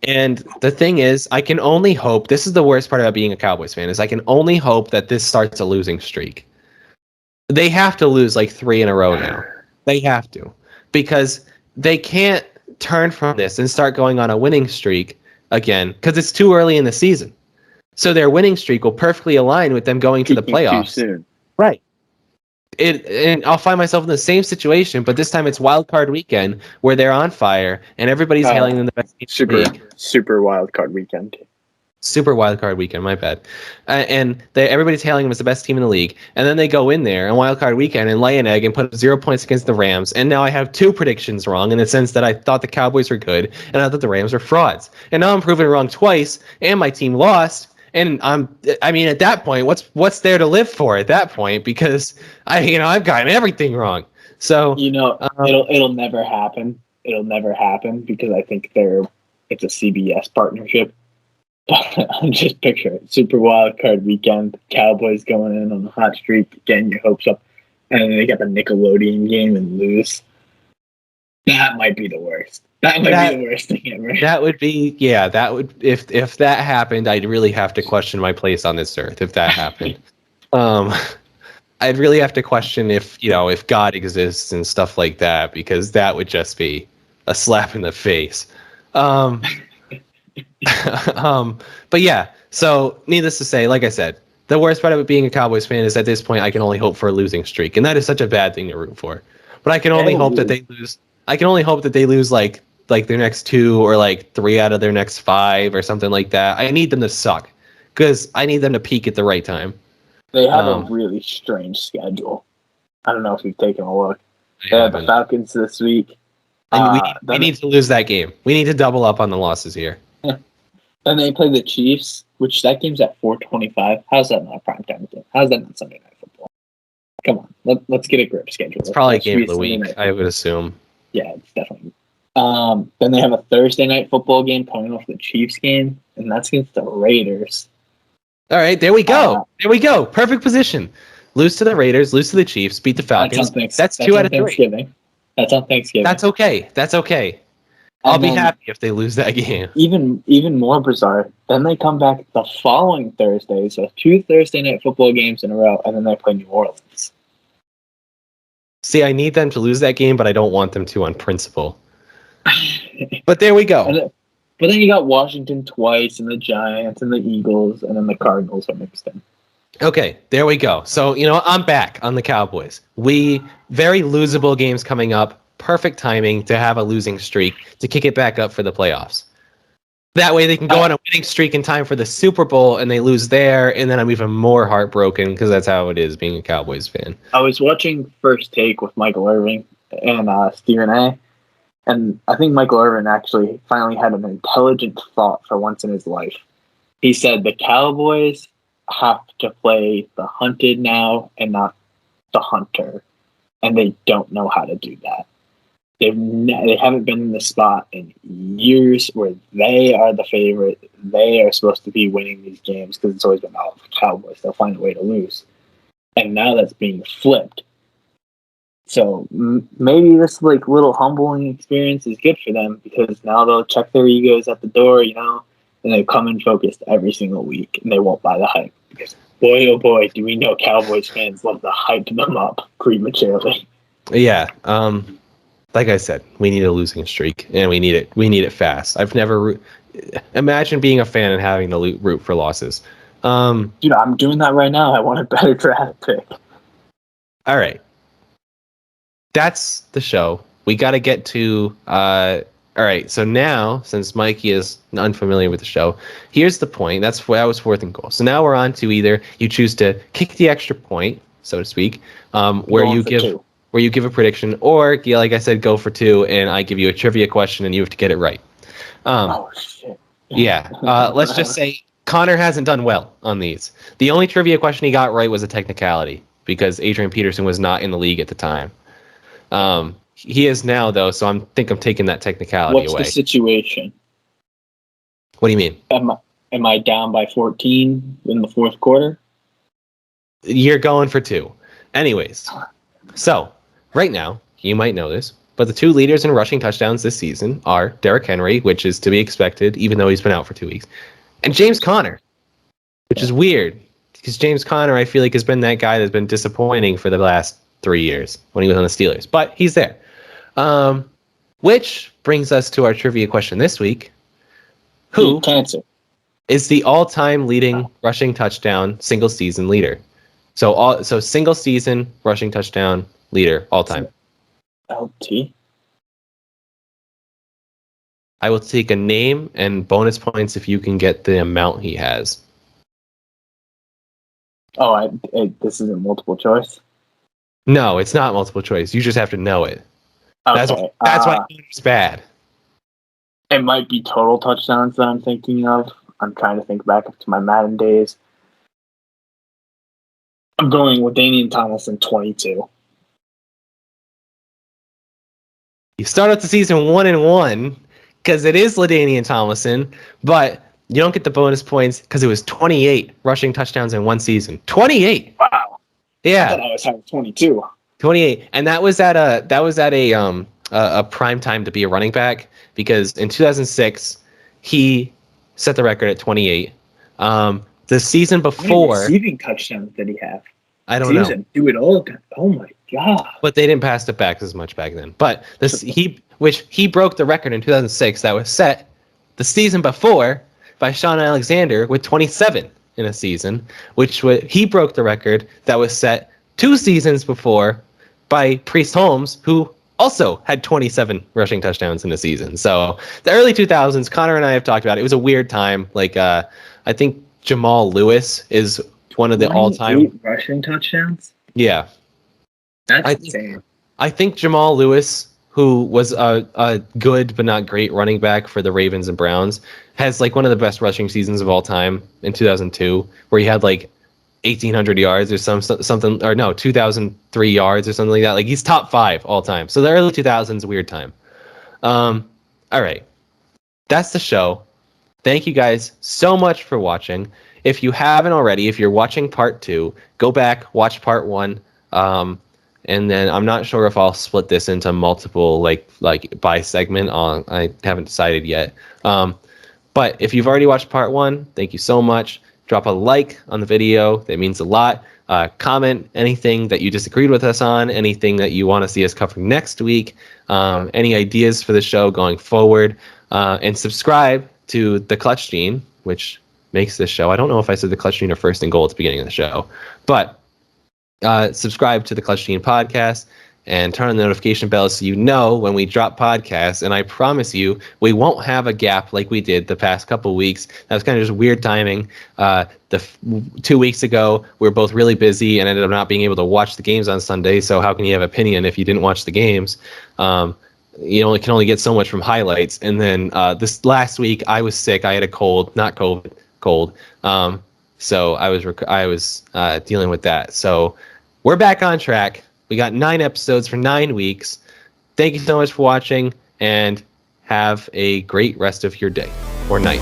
And the thing is, I can only hope. This is the worst part about being a Cowboys fan is I can only hope that this starts a losing streak. They have to lose like 3 in a row now. They have to, because they can't turn from this and start going on a winning streak again because it's too early in the season. So their winning streak will perfectly align with them going to the playoffs. Too soon. Right. And I'll find myself in the same situation, but this time it's wild card weekend where they're on fire and everybody's hailing them the best team in the league. Super wild card weekend. Super wild card weekend, my bad. And everybody's hailing them as the best team in the league. And then they go in there on wild card weekend and lay an egg and put 0 points against the Rams. And now I have 2 predictions wrong in the sense that I thought the Cowboys were good and I thought the Rams were frauds. And now I'm proven wrong twice and my team lost. And at that point, what's there to live for at that point? Because I've gotten everything wrong. So it'll never happen. It'll never happen because I think it's a CBS partnership. I'm just picturing it. Super wild card weekend. Cowboys going in on a hot streak, getting your hopes up, and then they got the Nickelodeon game and lose. That might be the worst. That might be the worst thing ever. That would be, that would, if that happened, I'd really have to question my place on this earth if that happened. I'd really have to question if God exists and stuff like that, because that would just be a slap in the face. But yeah, so needless to say, like I said, the worst part of being a Cowboys fan is at this point I can only hope for a losing streak, and that is such a bad thing to root for. But I can only hope that they lose. I can only hope that they lose like their next 2 or like 3 out of their next 5 or something like that. I need them to suck because I need them to peak at the right time. They have a really strange schedule. I don't know if you've taken a look. They have the Falcons this week. And we need to lose that game. We need to double up on the losses here. Then they play the Chiefs, which that game's at 4:25. How's that not a primetime game? How's that not Sunday Night Football? Come on, let's get a grip schedule. It's probably a game of the week, I would assume. Yeah, it's definitely. Then they have a Thursday Night Football game coming off the Chiefs game, and that's against the Raiders. All right, there we go. Perfect position. Lose to the Raiders, lose to the Chiefs, beat the Falcons. That's 2 out of 3. That's on Thanksgiving. That's okay. I'll be happy if they lose that game. Even more bizarre, then they come back the following Thursday, so 2 Thursday Night Football games in a row, and then they play New Orleans. See, I need them to lose that game, but I don't want them to on principle. But there we go. But then you got Washington twice, and the Giants, and the Eagles, and then the Cardinals are mixed in. Okay, there we go. So, I'm back on the Cowboys. Very losable games coming up. Perfect timing to have a losing streak to kick it back up for the playoffs. That way they can go on a winning streak in time for the Super Bowl, and they lose there, and then I'm even more heartbroken because that's how it is being a Cowboys fan. I was watching First Take with Michael Irving and Stephen A., and I think Michael Irvin actually finally had an intelligent thought for once in his life. He said the Cowboys have to play the hunted now and not the hunter, and they don't know how to do that. They haven't been in the spot in years where they are the favorite. They are supposed to be winning these games because it's always been all the Cowboys. They'll find a way to lose. And now that's being flipped. So maybe this little humbling experience is good for them because now they'll check their egos at the door, and they come in focused every single week and they won't buy the hype. Because boy, oh boy, do we know Cowboys fans love to hype them up prematurely. Yeah. Like I said, we need a losing streak, and we need it. We need it fast. I've never imagine being a fan and having to root for losses. Dude, I'm doing that right now. I want a better draft pick. All right, that's the show. We got to get to. All right, so now since Mikey is unfamiliar with the show, here's the point. That was fourth and goal. So now we're on to either you choose to kick the extra point, so to speak, where you give a prediction, or like I said, go for two, and I give you a trivia question, and you have to get it right. Oh shit! Yeah, let's just say Connor hasn't done well on these. The only trivia question he got right was a technicality because Adrian Peterson was not in the league at the time. He is now, though, so I think I'm taking that technicality away. What's the situation? What do you mean? Am I down by 14 in the fourth quarter? You're going for two. Anyways, so right now, you might know this, but the two leaders in rushing touchdowns this season are Derrick Henry, which is to be expected, even though he's been out for 2 weeks, and James Conner, which is weird because James Conner, I feel like, has been that guy that's been disappointing for the last 3 years when he was on the Steelers, but he's there. Which brings us to our trivia question this week. Who is the all-time leading rushing touchdown single season leader? So single season rushing touchdown leader all time. LT. I will take a name and bonus points if you can get the amount he has. Oh, this isn't multiple choice? No, it's not multiple choice. You just have to know it. Okay. That's why it's bad. It might be total touchdowns that I'm thinking of. I'm trying to think back to my Madden days. I'm going with Danian Tomlinson 22. You start out the season 1-1 because it is LaDainian Tomlinson, but you don't get the bonus points because it was 28 rushing touchdowns in one season. 28. Wow. Yeah. I thought I was having 22. 28, and that was at a prime time to be a running back because in 2006 he set the record at 28. The season before, how many receiving touchdowns did he have? I don't know. Do it all. Oh my god! But they didn't pass it back as much back then. But he broke the record in 2006 that was set the season before by Sean Alexander with 27 in a season, he broke the record that was set 2 seasons before by Priest Holmes, who also had 27 rushing touchdowns in a season. So the early 2000s, Connor and I have talked about it. It was a weird time. Like I think Jamal Lewis is one of the all-time rushing touchdowns. Yeah, that's insane. I think Jamal Lewis, who was a good but not great running back for the Ravens and Browns, has like one of the best rushing seasons of all time in 2002, where he had like 1,800 yards or something, or no, 2,003 yards or something like that. Like he's top 5 all time. So the early 2000s, weird time. All right, that's the show. Thank you guys so much for watching. If you haven't already, if you're watching part 2, go back, watch part 1. And then I'm not sure if I'll split this into multiple like by segment. I haven't decided yet. But if you've already watched part 1, thank you so much. Drop a like on the video. That means a lot. Comment anything that you disagreed with us on, anything that you want to see us cover next week, any ideas for the show going forward, and subscribe to The Clutch Gene, which makes this show. I don't know if I said The Clutch Gene or First and Goal at the beginning of the show, but subscribe to The Clutch Gene podcast and turn on the notification bell so you know when we drop podcasts. And I promise you, we won't have a gap like we did the past couple weeks. That was kind of just weird timing. 2 weeks ago, we were both really busy and ended up not being able to watch the games on Sunday. So how can you have opinion if you didn't watch the games? You can only get so much from highlights. And then this last week, I was sick. I had a cold, not COVID, cold. So I was dealing with that. So we're back on track. We got 9 episodes for 9 weeks. Thank you so much for watching, and have a great rest of your day or night.